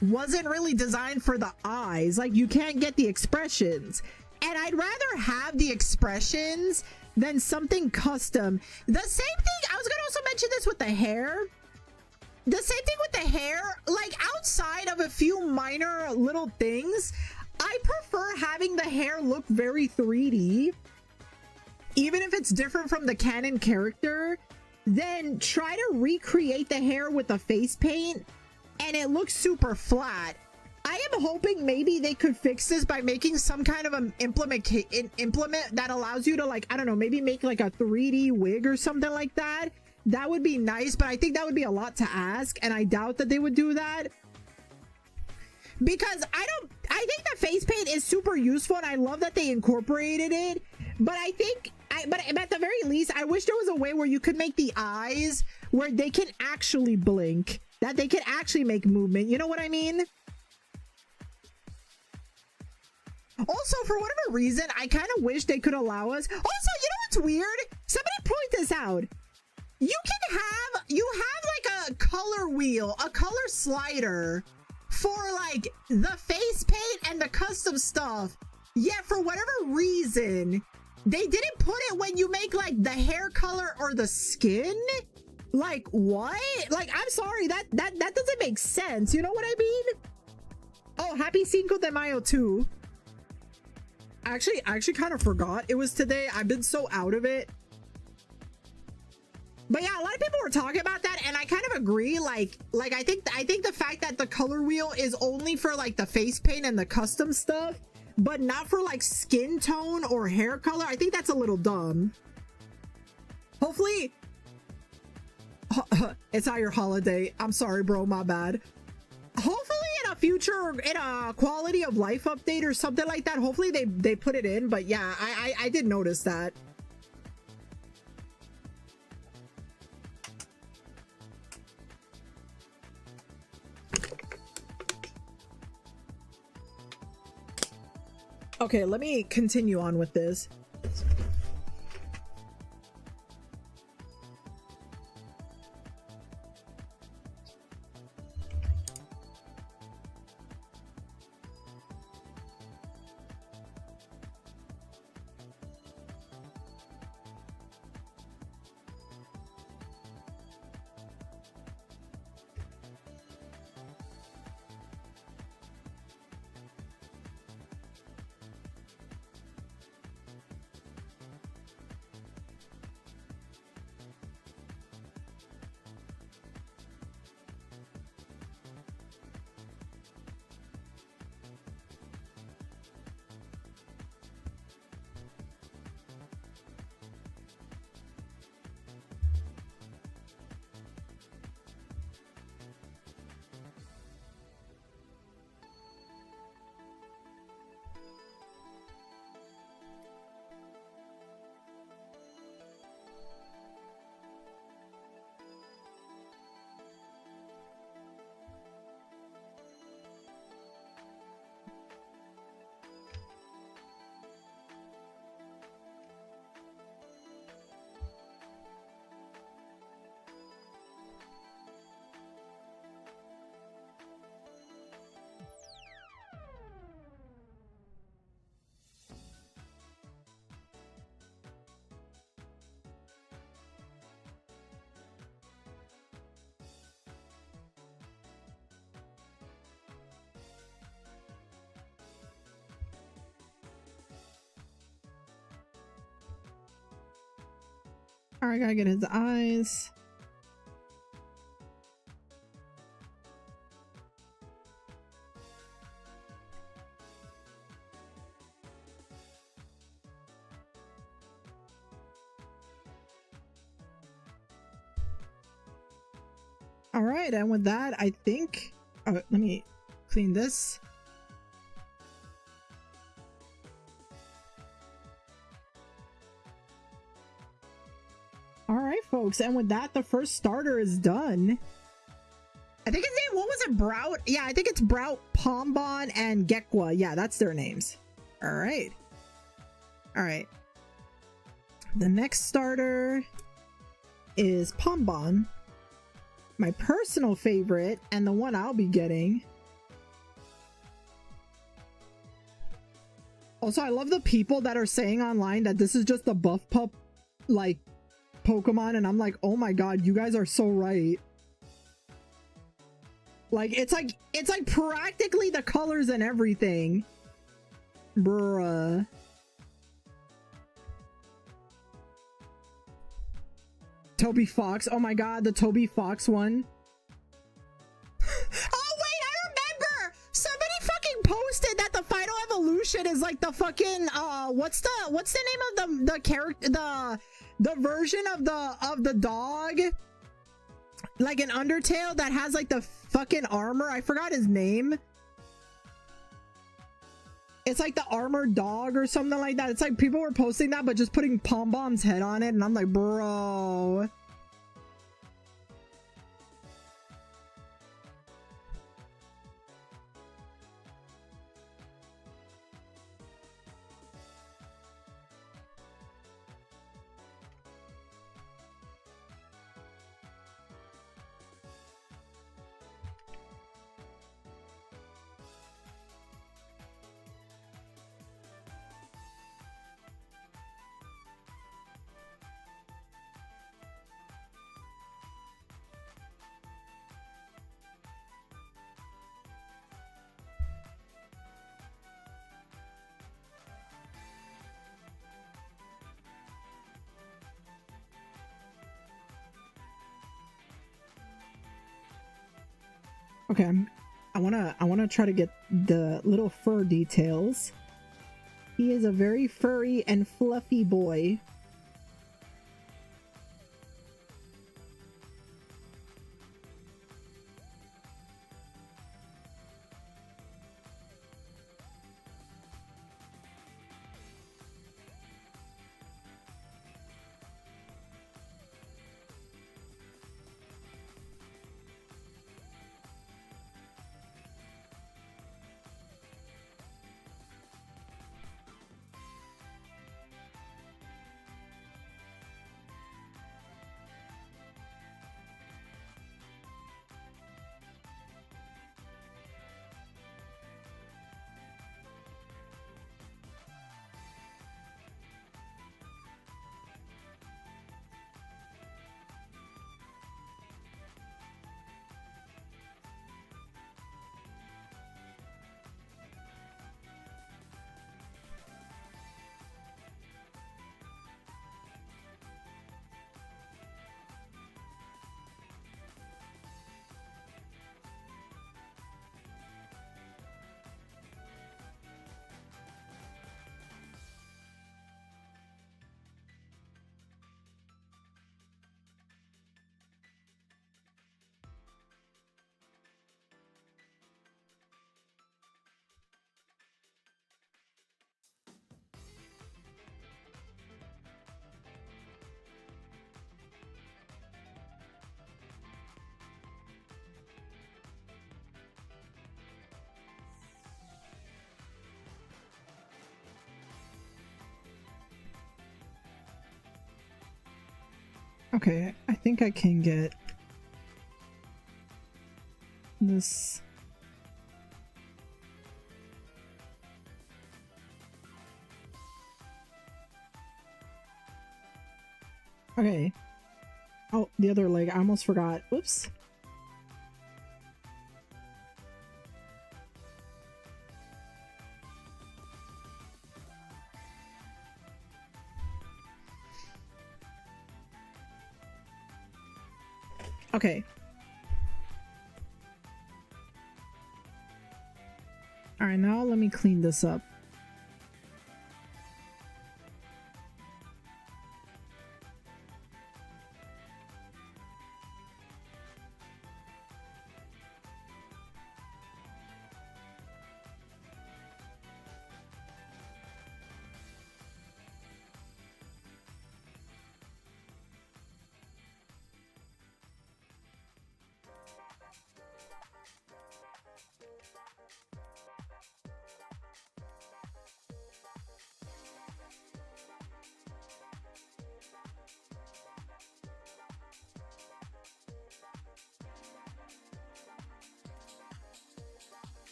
wasn't really designed for the eyes. Like, you can't get the expressions, and I'd rather have the expressions than something custom. The same thing, I was gonna also mention this with the hair. The same thing with the hair, like outside of a few minor little things, I prefer having the hair look very 3D, even if it's different from the canon character. Then try to recreate the hair with the face paint and it looks super flat. I am hoping maybe they could fix this by making some kind of an implement that allows you to, like, I don't know, maybe make like a 3D wig or something like that. That would be nice, but I think that would be a lot to ask, and I doubt that they would do that. Because I think the face paint is super useful, and I love that they incorporated it. But I think, but at the very least, I wish there was a way where you could make the eyes where they can actually blink, that they can actually make movement. You know what I mean? Also, for whatever reason, I kind of wish they could allow us. Also, you know what's weird? Somebody point this out. You have like a color wheel, a color slider for like the face paint and the custom stuff. Yet for whatever reason, they didn't put it when you make like the hair color or the skin. Like, what? Like, I'm sorry, that doesn't make sense. You know what I mean? Oh, happy Cinco de Mayo too. I actually kind of forgot it was today. I've been so out of it. But yeah, a lot of people were talking about that, and I kind of agree. Like I think the fact that the color wheel is only for like the face paint and the custom stuff, but not for like skin tone or hair color, I think that's a little dumb. Hopefully, it's not your holiday. I'm sorry, bro. My bad. Hopefully in a future, in a quality of life update or something like that, hopefully they put it in. But yeah, I did notice that. Okay, let me continue on with this. Alright, gotta get his eyes. All right, and with that, I think, let me clean this. All right, folks, and with that, the first starter is done. I think his name, what was it, Brout? Yeah, I think it's Brout, Pombon, and Gekwa. Yeah, that's their names. All right. All right. The next starter is Pombon. My personal favorite, and the one I'll be getting. Also, I love the people that are saying online that this is just a buff pup, like, Pokemon, and I'm like, oh my god, you guys are so right. Like, it's like practically the colors and everything. Bruh. Toby Fox. Oh my god, the Toby Fox one. Oh wait, I remember! Somebody fucking posted that the final evolution is like the fucking what's the name of the character, the version of the dog? Like an Undertale that has like the fucking armor. I forgot his name. It's like the armored dog or something like that. It's like people were posting that, but just putting Pombom's head on it. And I'm like, bro. Okay, I wanna try to get the little fur details. He is a very furry and fluffy boy. Okay, I think I can get this. Okay. Oh, the other leg. I almost forgot. Whoops. Okay. All right, now let me clean this up.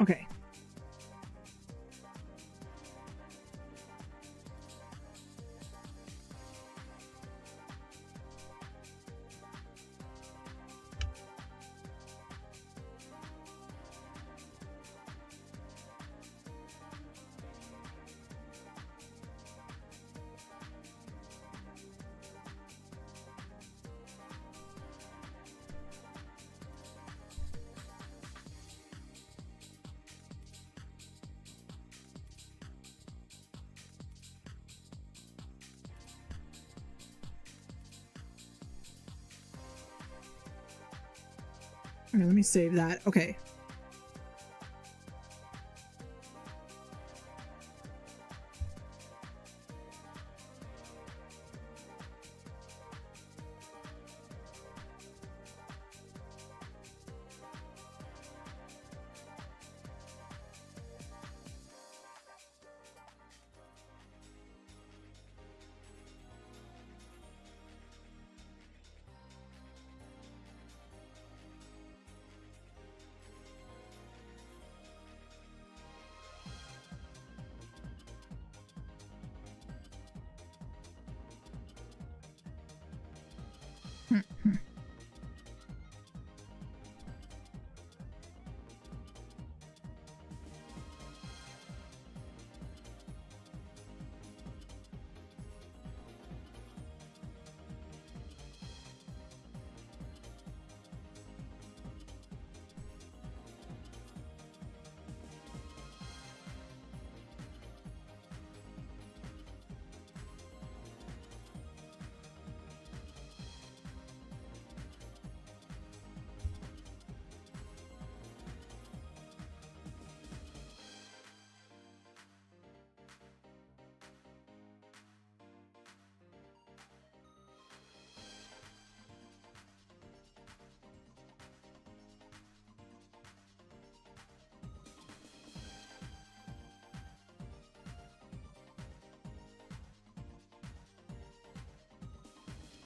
Okay. All right, let me save that. Okay.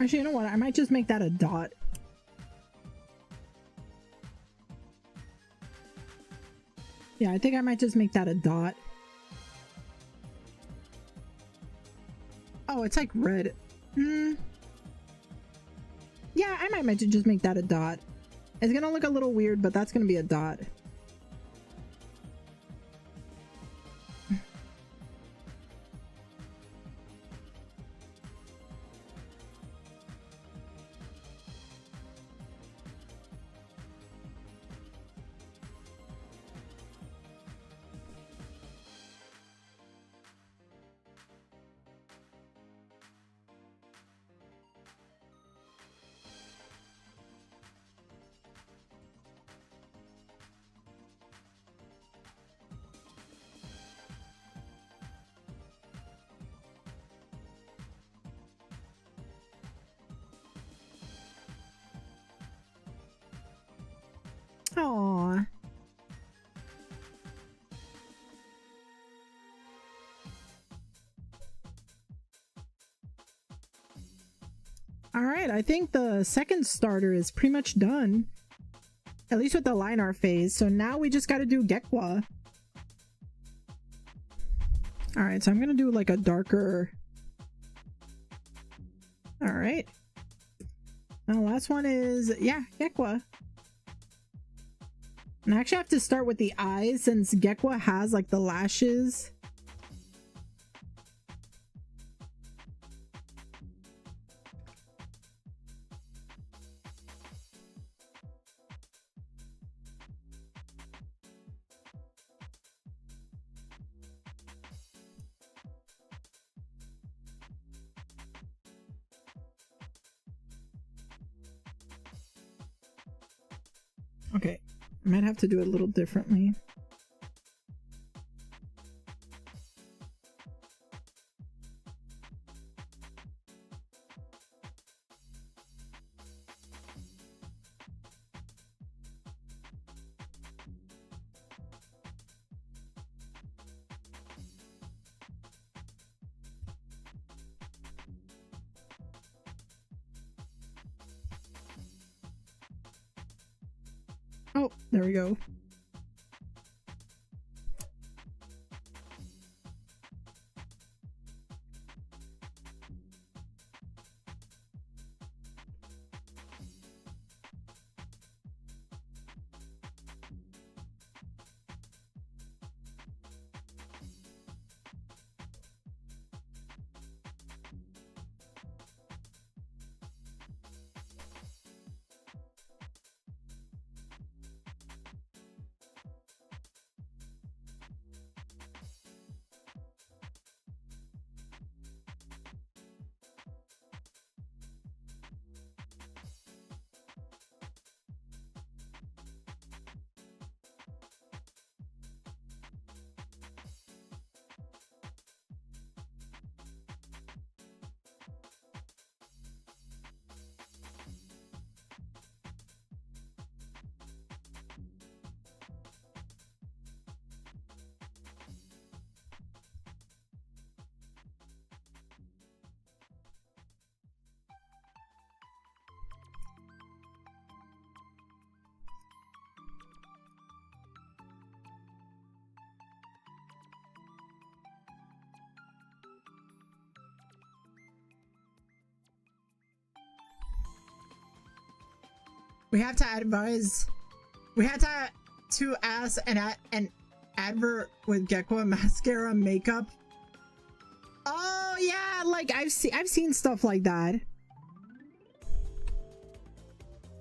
Actually, you know what? I might just make that a dot. Yeah, I think I might just make that a dot. Oh, it's like red. Yeah, I might just make that a dot. It's gonna look a little weird, but that's gonna be a dot. Aww. All right, I think the second starter is pretty much done. At least with the line art phase. So now we just got to do Gekwa. All right, so I'm gonna do like a darker. All right. Now the last one is, yeah, Gekwa. And I actually have to start with the eyes since Gekwa has like the lashes. Okay, I might have to do it a little differently. Oh, there we go. We have to advise. We had to ask an advert with Gekwa mascara makeup. Oh yeah, like I've seen stuff like that.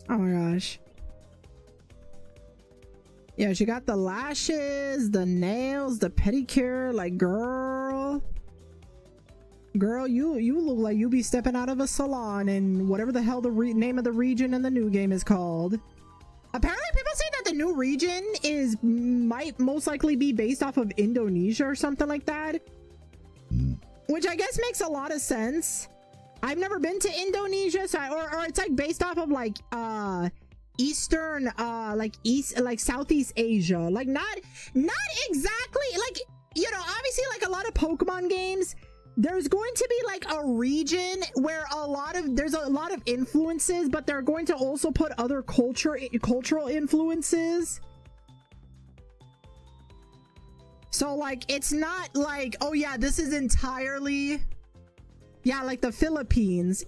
Oh my gosh. Yeah, she got the lashes, the nails, the pedicure. Like, girl, you look like you be stepping out of a salon in whatever the hell the name of the region in the new game is called. Apparently people say that the new region might most likely be based off of Indonesia or something like that, which I guess makes a lot of sense. I've never been to Indonesia, so or it's like based off of like eastern like Southeast Asia, like not exactly like, you know, obviously like a lot of Pokemon games, there's going to be like a region where there's a lot of influences, but they're going to also put other cultural influences. So like it's not like, oh yeah, this is entirely, yeah, like the Philippines.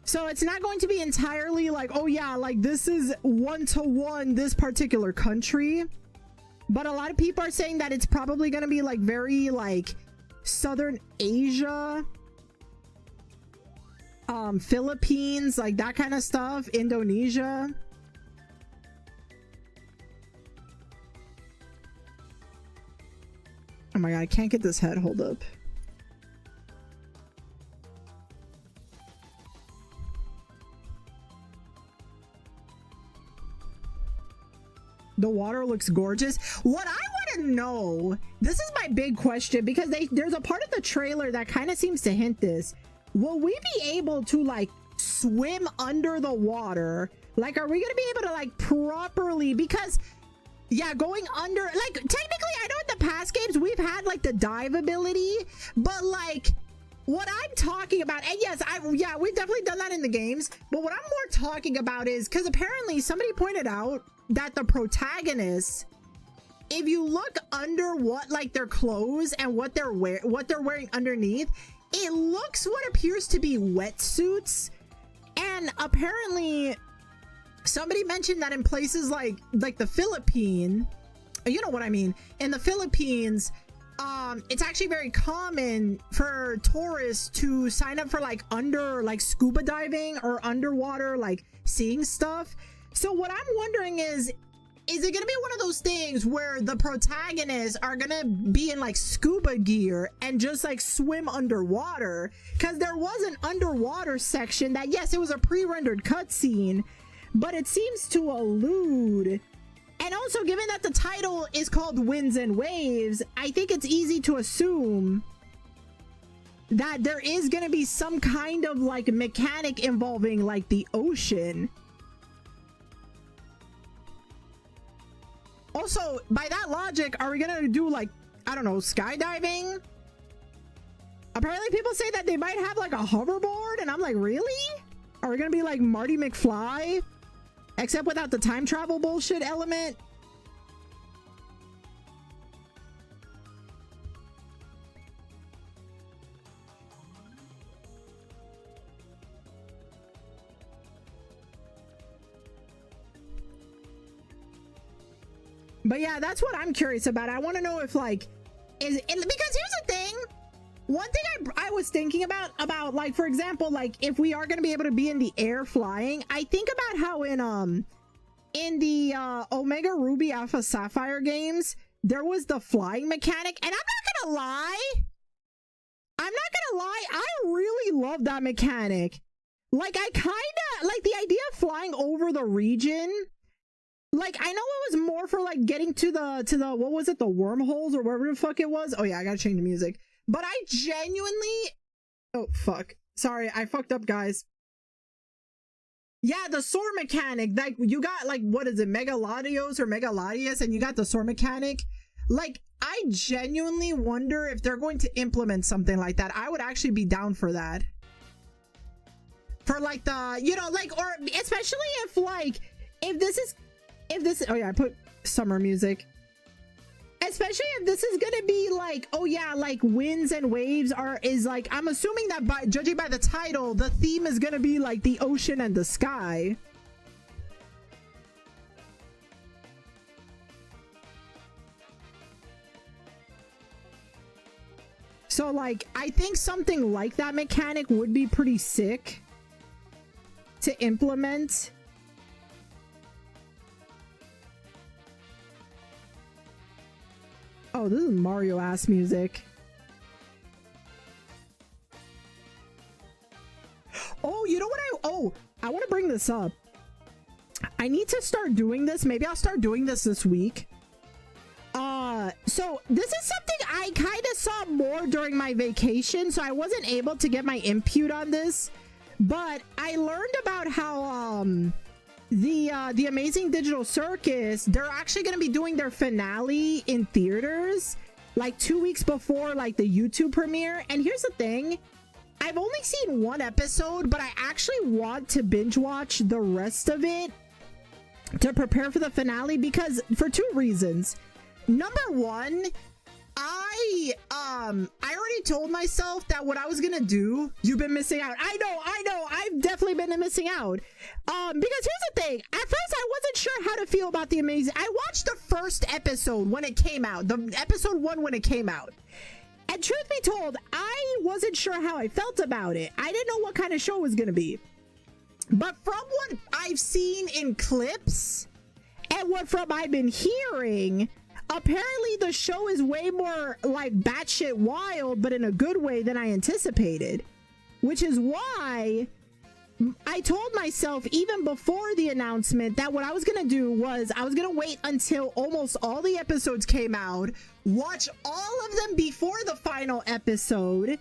So it's not going to be entirely like, oh yeah, like this is one-to-one this particular country. But a lot of people are saying that it's probably going to be like very like Southern Asia, Philippines, like that kind of stuff, Indonesia. Oh my god, I can't get this head, hold up. The water looks gorgeous. What I want to know, this is my big question, because there's a part of the trailer that kind of seems to hint this. Will we be able to like swim under the water? Like, are we gonna be able to like properly, because yeah, going under, like technically I know in the past games we've had like the dive ability, but like what I'm talking about, and yes, yeah, we've definitely done that in the games, but what I'm more talking about is because apparently somebody pointed out that the protagonists, if you look under what like their clothes and what they're wearing underneath, it looks what appears to be wetsuits. And apparently somebody mentioned that in places like the Philippines, you know what I mean, in the Philippines, it's actually very common for tourists to sign up for like scuba diving or underwater like seeing stuff. So what I'm wondering is it gonna be one of those things where the protagonists are gonna be in like scuba gear and just like swim underwater? Because there was an underwater section that, yes, it was a pre-rendered cutscene, but it seems to allude. And also, given that the title is called Winds and Waves, I think it's easy to assume that there is gonna be some kind of like mechanic involving like the ocean. Also, by that logic, are we gonna do like, I don't know, skydiving? Apparently people say that they might have like a hoverboard, and I'm like, really? Are we gonna be like Marty McFly? Except without the time travel bullshit element? But yeah, that's what I'm curious about. I want to know if like, because here's the thing. One thing I was thinking about like, for example, like if we are going to be able to be in the air flying, I think about how in the Omega Ruby Alpha Sapphire games, there was the flying mechanic. And I'm not going to lie. I really love that mechanic. Like I kind of like the idea of flying over the region. Like, I know it was more for like getting to the what was it, the wormholes or wherever the fuck it was. Oh yeah, I gotta change the music. But I genuinely, oh fuck, sorry, I fucked up, guys. Yeah, the sword mechanic, like you got like, what is it, Megalodios or Megalodius, and you got the sword mechanic. Like, I genuinely wonder if they're going to implement something like that. I would actually be down for that. For like the, you know, like, or especially if this, oh yeah, I put summer music. Especially if this is gonna be like, oh yeah, like Winds and Waves is like, I'm assuming that judging by the title, the theme is gonna be like the ocean and the sky. So like, I think something like that mechanic would be pretty sick to implement. Oh, this is Mario ass music. Oh, you know what I want to bring this up. I need to start doing this. Maybe I'll start doing this week. So this is something I kind of saw more during my vacation, so I wasn't able to get my input on this, but I learned about how the Amazing Digital Circus, they're actually going to be doing their finale in theaters like 2 weeks before like the YouTube premiere. And here's the thing, I've only seen one episode, but I actually want to binge watch the rest of it to prepare for the finale, because for two reasons. Number one, I already told myself that what I was gonna do, you've been missing out. I know, I've definitely been missing out. Because here's the thing, at first I wasn't sure how to feel about the Amazing. I watched the first episode when it came out, the episode 1 when it came out. And truth be told, I wasn't sure how I felt about it. I didn't know what kind of show it was gonna be. But from what I've seen in clips and what I've been hearing, apparently the show is way more like batshit wild, but in a good way than I anticipated. Which is why I told myself even before the announcement that what I was gonna do was I was gonna wait until almost all the episodes came out, watch all of them before the final episode,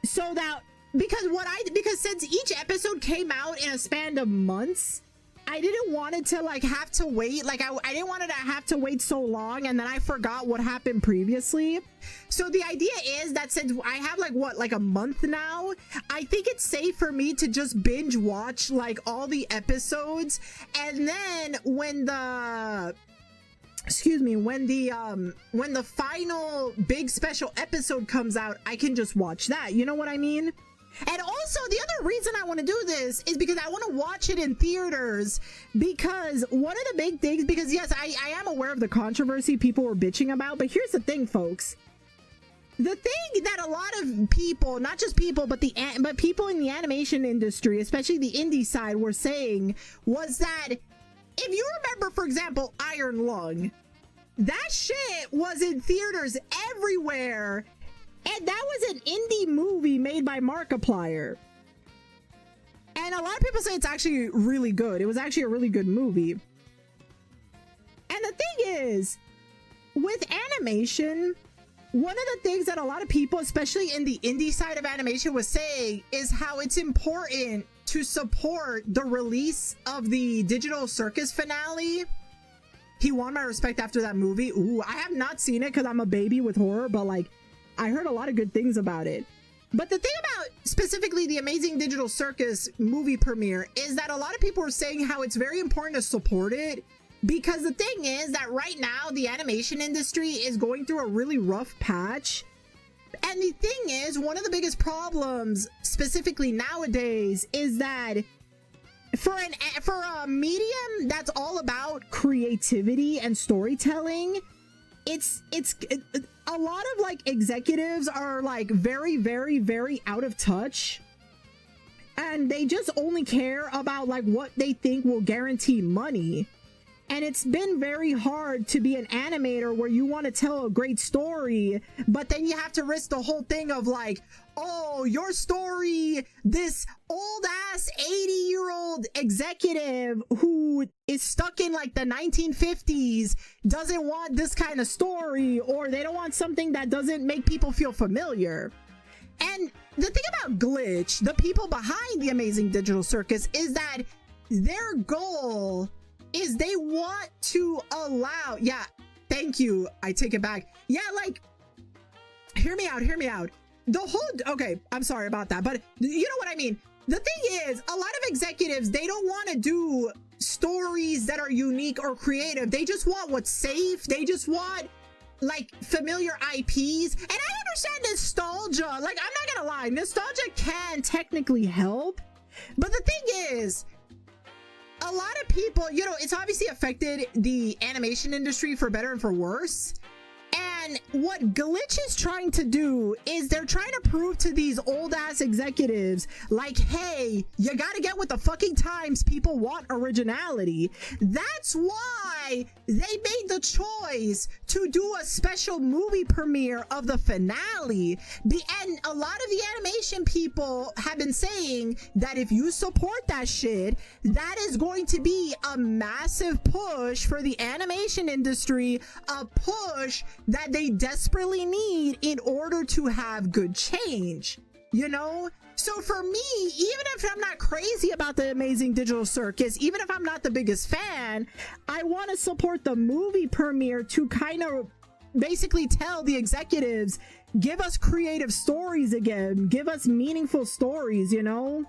so that because since each episode came out in a span of months, I didn't want it to like have to wait. Like I didn't want it to have to wait so long, and then I forgot what happened previously. So the idea is that since I have like a month now, I think it's safe for me to just binge watch like all the episodes, and then when the when the final big special episode comes out, I can just watch that. You know what I mean? And also, the other reason I want to do this is because I want to watch it in theaters, because one of the big things, because yes, I am aware of the controversy people were bitching about, but here's the thing, folks. The thing that a lot of people, not just people, but people in the animation industry, especially the indie side, were saying was that if you remember, for example, Iron Lung, that shit was in theaters everywhere. And that was an indie movie made by Markiplier. And a lot of people say it's actually really good. It was actually a really good movie. And the thing is, with animation, one of the things that a lot of people, especially in the indie side of animation, was saying is how it's important to support the release of the Digital Circus finale. He won my respect after that movie. Ooh, I have not seen it because I'm a baby with horror, but like, I heard a lot of good things about it. But the thing about specifically the Amazing Digital Circus movie premiere is that a lot of people are saying how it's very important to support it, because the thing is that right now the animation industry is going through a really rough patch. And the thing is, one of the biggest problems specifically nowadays is that for a medium that's all about creativity and storytelling, it's a lot of like executives are like very, very, very out of touch, and they just only care about like what they think will guarantee money. And it's been very hard to be an animator where you want to tell a great story, but then you have to risk the whole thing of like, oh, your story, this old ass 80-year-old executive who is stuck in like the 1950s doesn't want this kind of story, or they don't want something that doesn't make people feel familiar. And the thing about Glitch, the people behind the Amazing Digital Circus, is that their goal is they want to allow, yeah, thank you, I take it back. Yeah, like, hear me out. The whole, okay, I'm sorry about that, but you know what I mean. The thing is, a lot of executives, they don't want to do stories that are unique or creative. They just want what's safe. They just want like familiar IPs. And I understand nostalgia. Like, I'm not gonna lie, nostalgia can technically help. But the thing is, a lot of people, you know, it's obviously affected the animation industry for better and for worse. And what Glitch is trying to do is they're trying to prove to these old ass executives, like, hey, you gotta get with the fucking times. People want originality. That's why they made the choice to do a special movie premiere of the finale. And a lot of the animation people have been saying that if you support that shit, that is going to be a massive push for the animation industry, a push that they desperately need in order to have good change, you know? So for me, even if I'm not crazy about the Amazing Digital Circus, even if I'm not the biggest fan, I want to support the movie premiere to kind of basically tell the executives, give us creative stories again, give us meaningful stories, you know?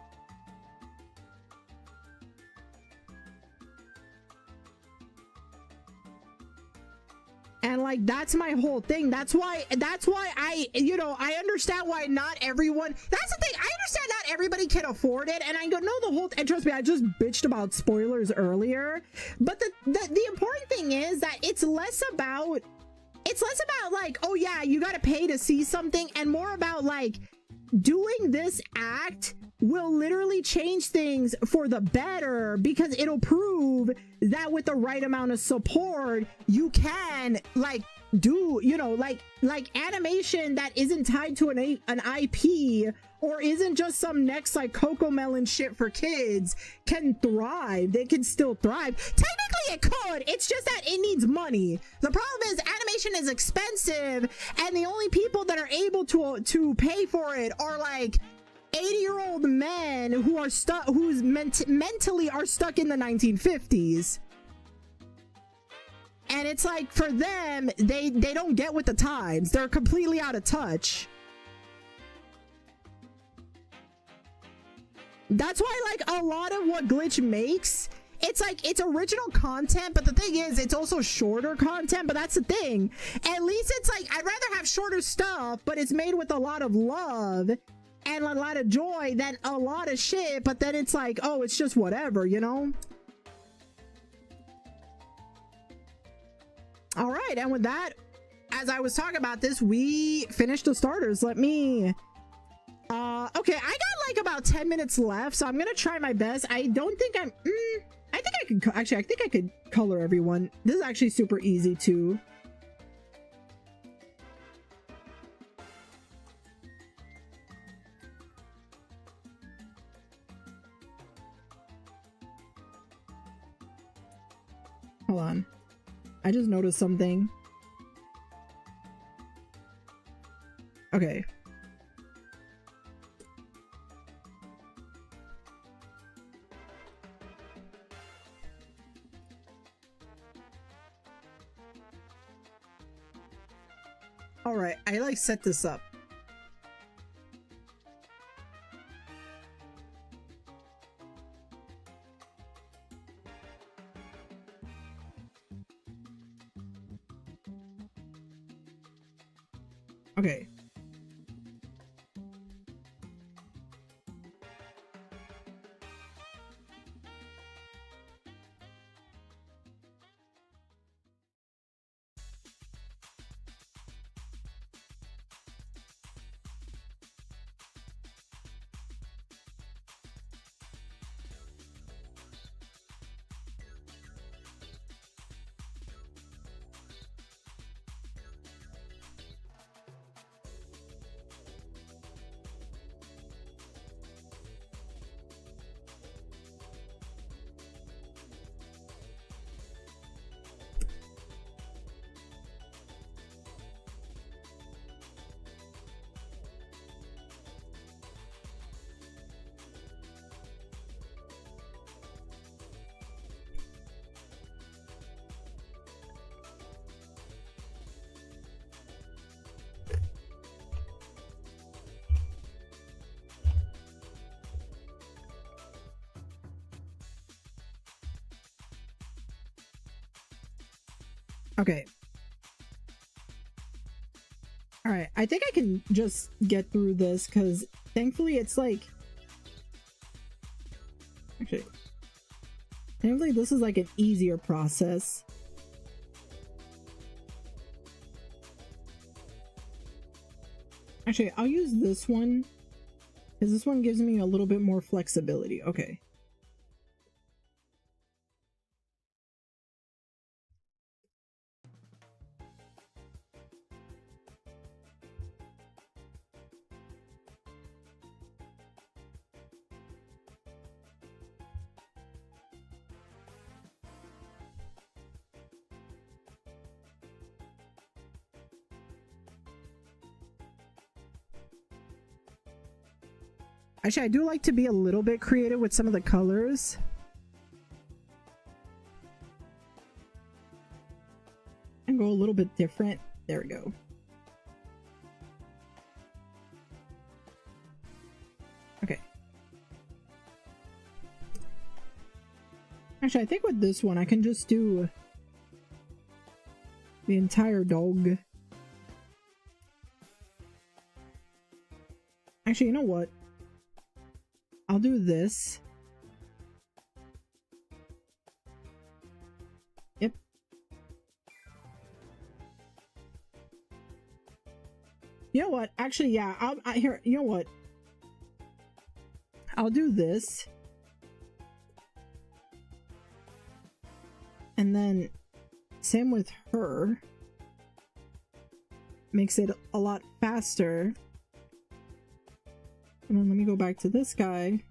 And like, that's my whole thing. That's why I, you know, I understand why not everyone, that's the thing, I understand not everybody can afford it. And I know the whole, and trust me, I just bitched about spoilers earlier, but the important thing is that it's less about like, oh yeah, you gotta pay to see something, and more about like, doing this act will literally change things for the better, because it'll prove that with the right amount of support, you can like do, you know, like animation that isn't tied to an IP, or isn't just some next like CoComelon shit for kids, can thrive. They can still thrive. Technically it could, it's just that it needs money. The problem is animation is expensive, and the only people that are able to pay for it are like 80-year-old men who are stuck, who's mentally are stuck in the 1950s. And it's like, for them, they don't get with the times. They're completely out of touch. That's why, like, a lot of what Glitch makes, it's like, it's original content, but the thing is, it's also shorter content. But that's the thing. At least it's like, I'd rather have shorter stuff, but it's made with a lot of love and a lot of joy than a lot of shit. But then it's like, oh, it's just whatever, you know? All right, and with that, as I was talking about this, we finished the starters. Let me okay, I got like about 10 minutes left, so I'm gonna try my best. I don't think I'm I think I could actually, I think I could color everyone. This is actually super easy too. Hold on, I just noticed something. Okay. All right, I like set this up. Okay. Okay. All right, I think I can just get through this because thankfully it's like, actually, thankfully this is like an easier process. Actually, I'll use this one because this one gives me a little bit more flexibility. Okay. Actually, I do like to be a little bit creative with some of the colors. And go a little bit different. There we go. Okay. Actually, I think with this one, I can just do the entire dog. Actually, you know what? I'll do this. Yep. You know what? Actually, yeah. Here. You know what? I'll do this, and then same with her. Makes it a lot faster. And then let me go back to this guy.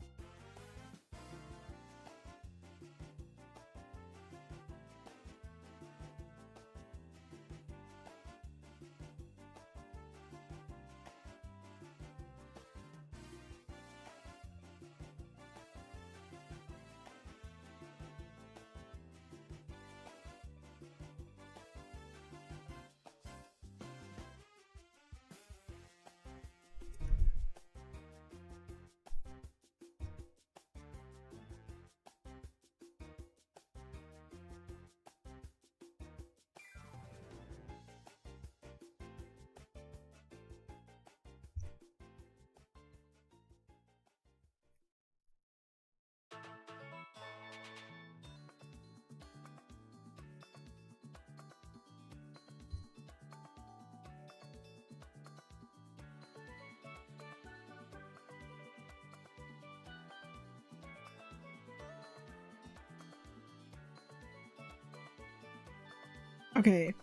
Okay.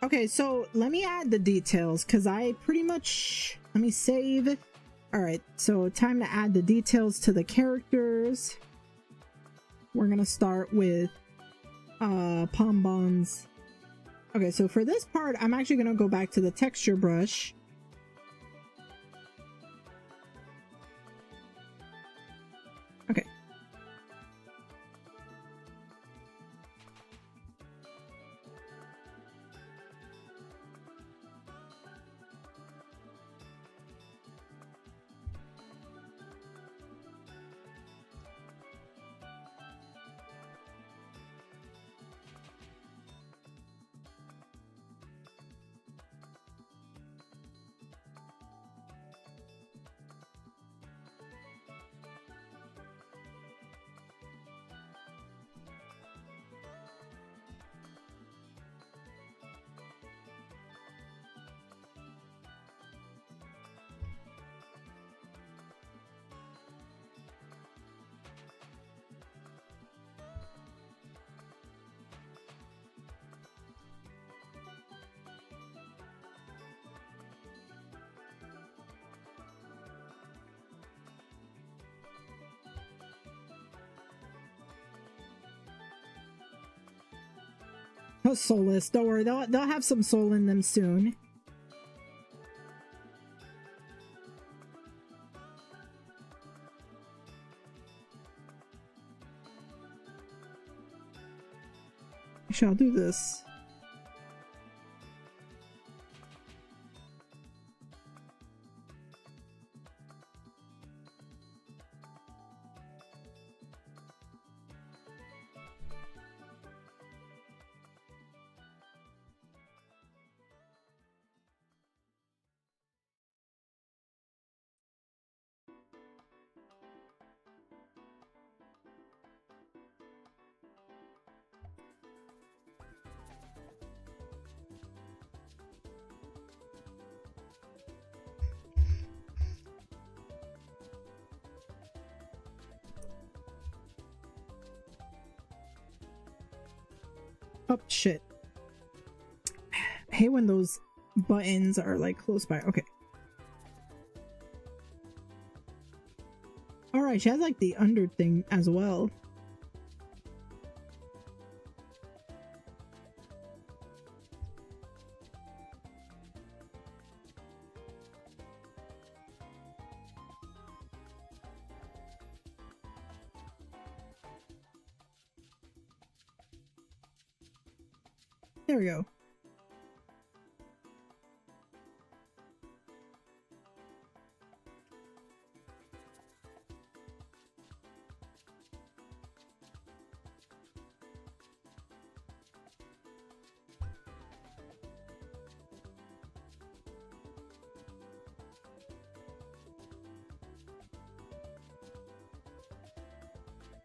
Okay, so let me add the details because I pretty much, let me save. All right, so time to add the details to the characters. We're gonna start with Pombon's. Okay, so for this part, I'm actually gonna go back to the texture brush. Okay. Oh, soulless. Don't worry, they'll have some soul in them soon. Actually, I'll do this. Oh, shit. I hate when those buttons are like close by. Okay. Alright, she has like the under thing as well. There we go.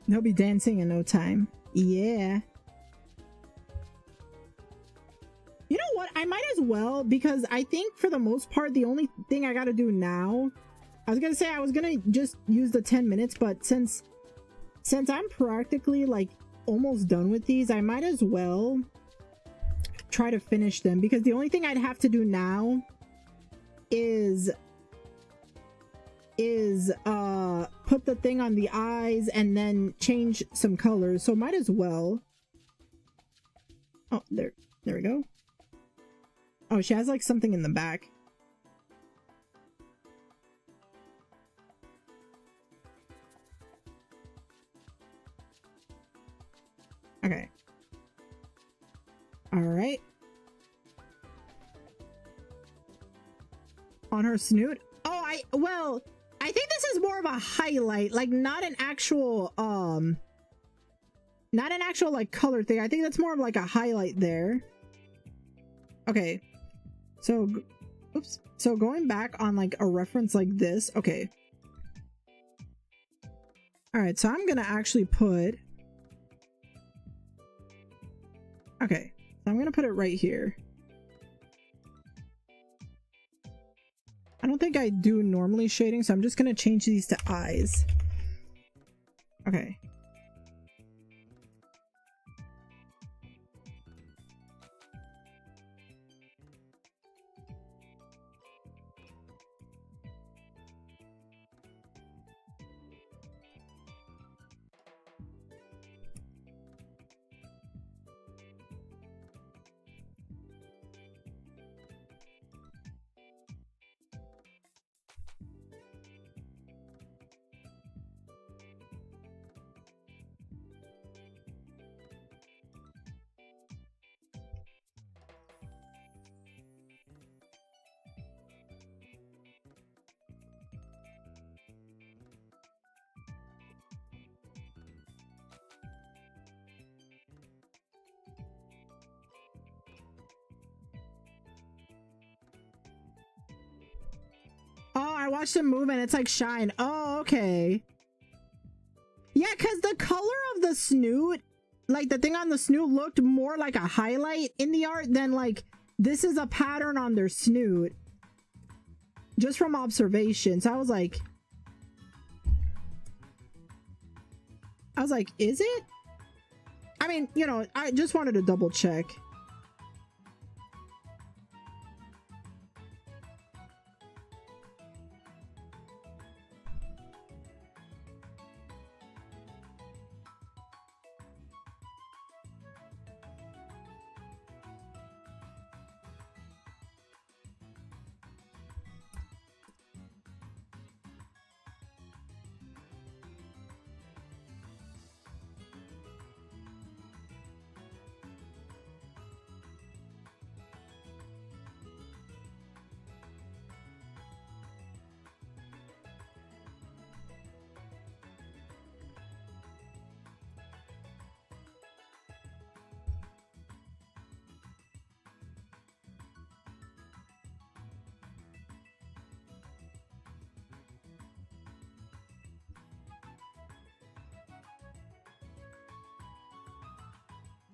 They'll be dancing in no time. Yeah. You know what? I might as well, because I think for the most part, the only thing I gotta do now, I was gonna say I was gonna just use the 10 minutes, but since I'm practically like almost done with these, I might as well try to finish them, because the only thing I'd have to do now is put the thing on the eyes and then change some colors, so might as well. Oh, there we go. Oh, she has like something in the back. Okay. All right. On her snoot. Oh, well, I think this is more of a highlight, like not an actual like color thing. I think that's more of like a highlight there. Okay. So, oops. So going back on like a reference like this. Okay. All right. So I'm going to actually put, okay. So I'm going to put it right here. I don't think I do normally shading, so I'm just going to change these to eyes. Okay. watched him move and it's like shine. Oh, okay. Yeah, because the color of the snoot, like the thing on the snoot looked more like a highlight in the art than like this is a pattern on their snoot. Just from observation. So I was like, is it? I mean, you know, I just wanted to double check.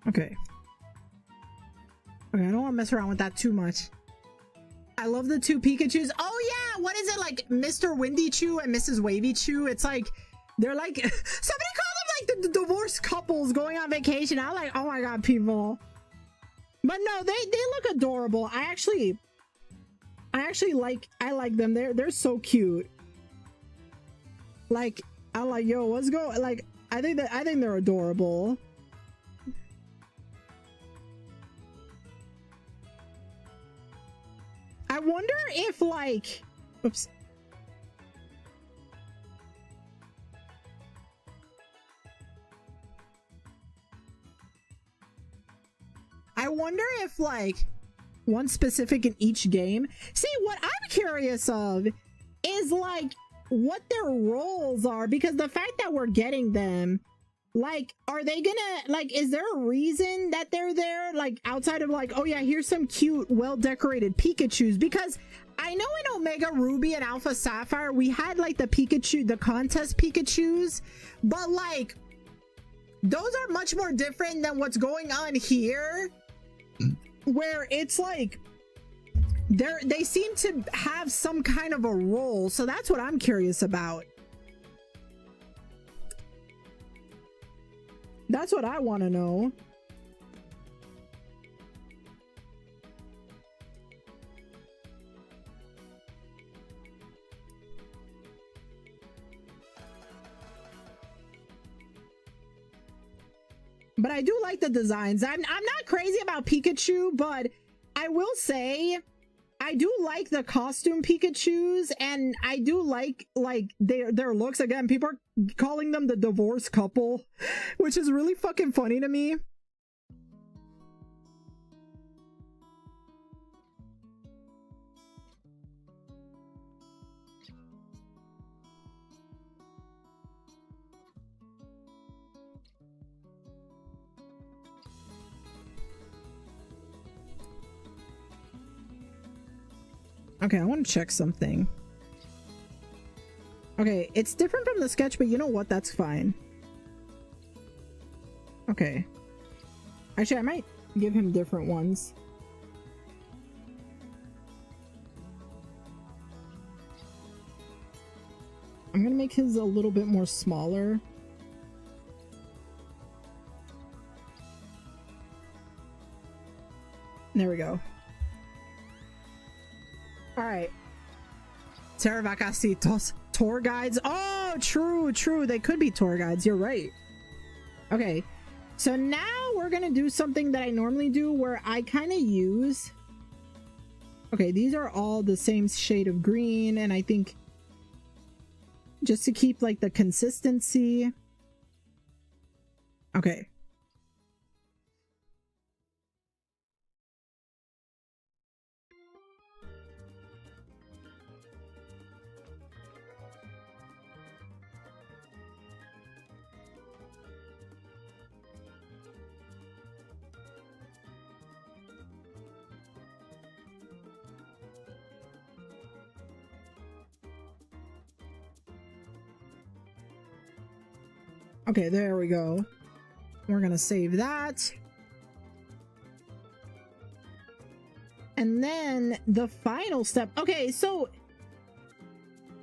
Okay. Okay, I don't want to mess around with that too much. I love the two Pikachus. Oh yeah, what is it, like Mr. Windy Chew and Mrs. Wavy Chew? It's like, they're like, somebody called them like the divorced couples going on vacation. I'm like, oh my god, people. But no, they look adorable. I actually like them. They're so cute. Like, I'm like, yo, what's going, like, I think they're adorable. I wonder if like, oops. I wonder if like one specific in each game. See, what I'm curious of is like what their roles are, because the fact that we're getting them, like, are they gonna, like, is there a reason that they're there? Like, outside of like, oh yeah, here's some cute, well-decorated Pikachus. Because I know in Omega Ruby and Alpha Sapphire, we had like the Pikachu, the contest Pikachus. But like, those are much more different than what's going on here. Where it's like, they seem to have some kind of a role. So that's what I'm curious about. That's what I want to know. But I do like the designs. I'm not crazy about Pikachu, but I will say I do like the costume Pikachus, and I do like their looks. Again, people are calling them the divorced couple, which is really fucking funny to me. Okay, I want to check something. Okay, it's different from the sketch, but you know what? That's fine. Okay. Actually, I might give him different ones. I'm gonna make his a little bit more smaller. There we go. All right. Teravacasitos. Tour guides. Oh, true, true. They could be tour guides. You're right. Okay. So now we're going to do something that I normally do where I kind of use... Okay, these are all the same shade of green, and I think just to keep like the consistency. Okay. Okay, there we go. We're gonna save that. And then the final step. Okay, so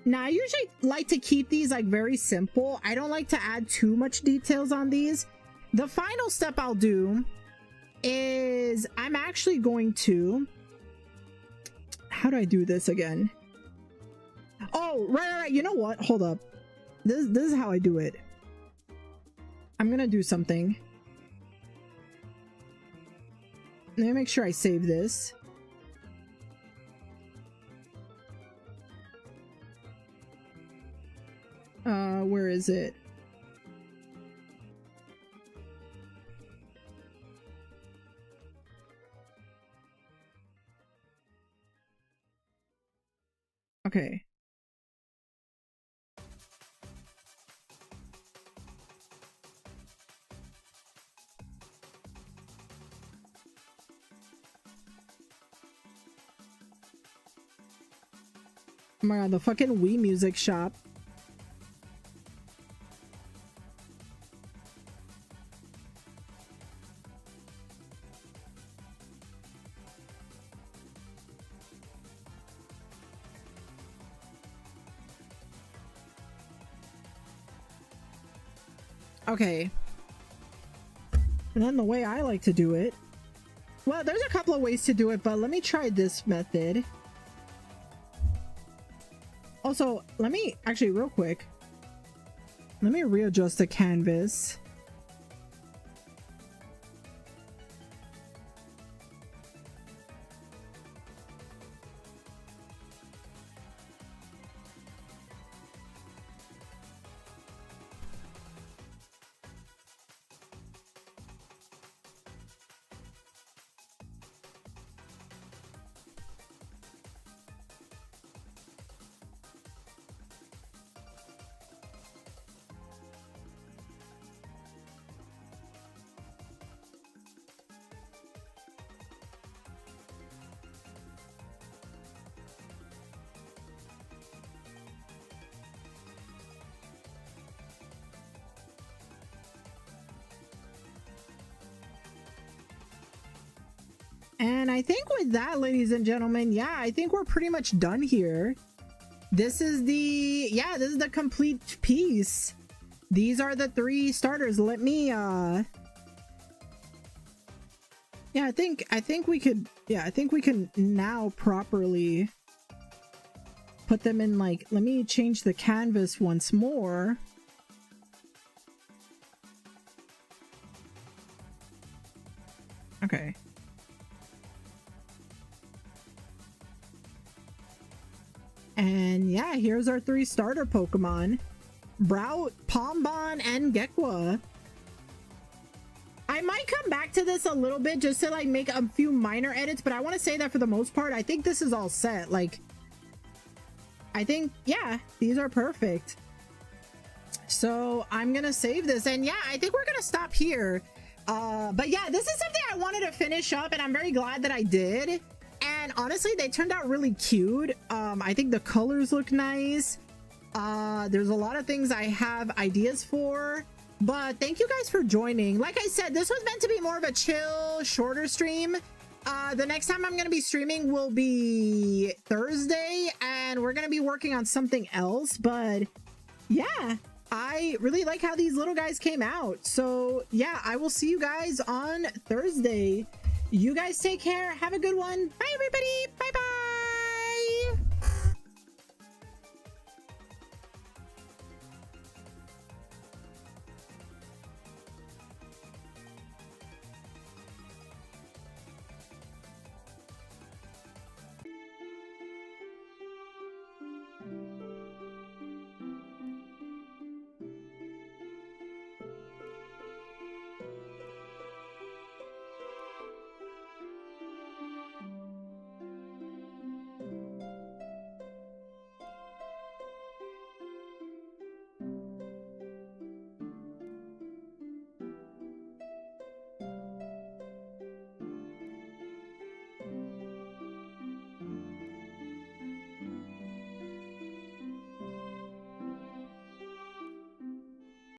now I usually like to keep these like very simple. I don't like to add too much details on these. The final step I'll do is I'm actually going to, how do I do this again? Oh, right. You know what? Hold up. This is how I do it. I'm gonna do something. Let me make sure I save this. Where is it? Okay. Oh my god, the fucking Wii Music Shop. Okay. And then the way I like to do it, well, there's a couple of ways to do it, but let me try this method. Also, let me actually real quick, let me readjust the canvas. And I think with that, ladies and gentlemen, yeah, I think we're pretty much done here. This is the, yeah, this is the complete piece. These are the 3 starters. Let me, yeah, I think we could, yeah, I think we can now properly put them in, like, let me change the canvas once more. Okay. And yeah, here's our 3 starter Pokemon. Brout, Pombon, and Gekwa. I might come back to this a little bit just to like make a few minor edits, but I want to say that for the most part, I think this is all set. Like, I think, yeah, these are perfect. So I'm gonna save this, and yeah, I think we're gonna stop here. But yeah, this is something I wanted to finish up, and I'm very glad that I did. And honestly, they turned out really cute. I think the colors look nice. There's a lot of things I have ideas for, but thank you guys for joining. Like I said, this was meant to be more of a chill, shorter stream. The next time I'm going to be streaming will be Thursday, and we're going to be working on something else. But yeah, I really like how these little guys came out. So yeah, I will see you guys on Thursday. You guys take care. Have a good one. Bye, everybody. Bye-bye.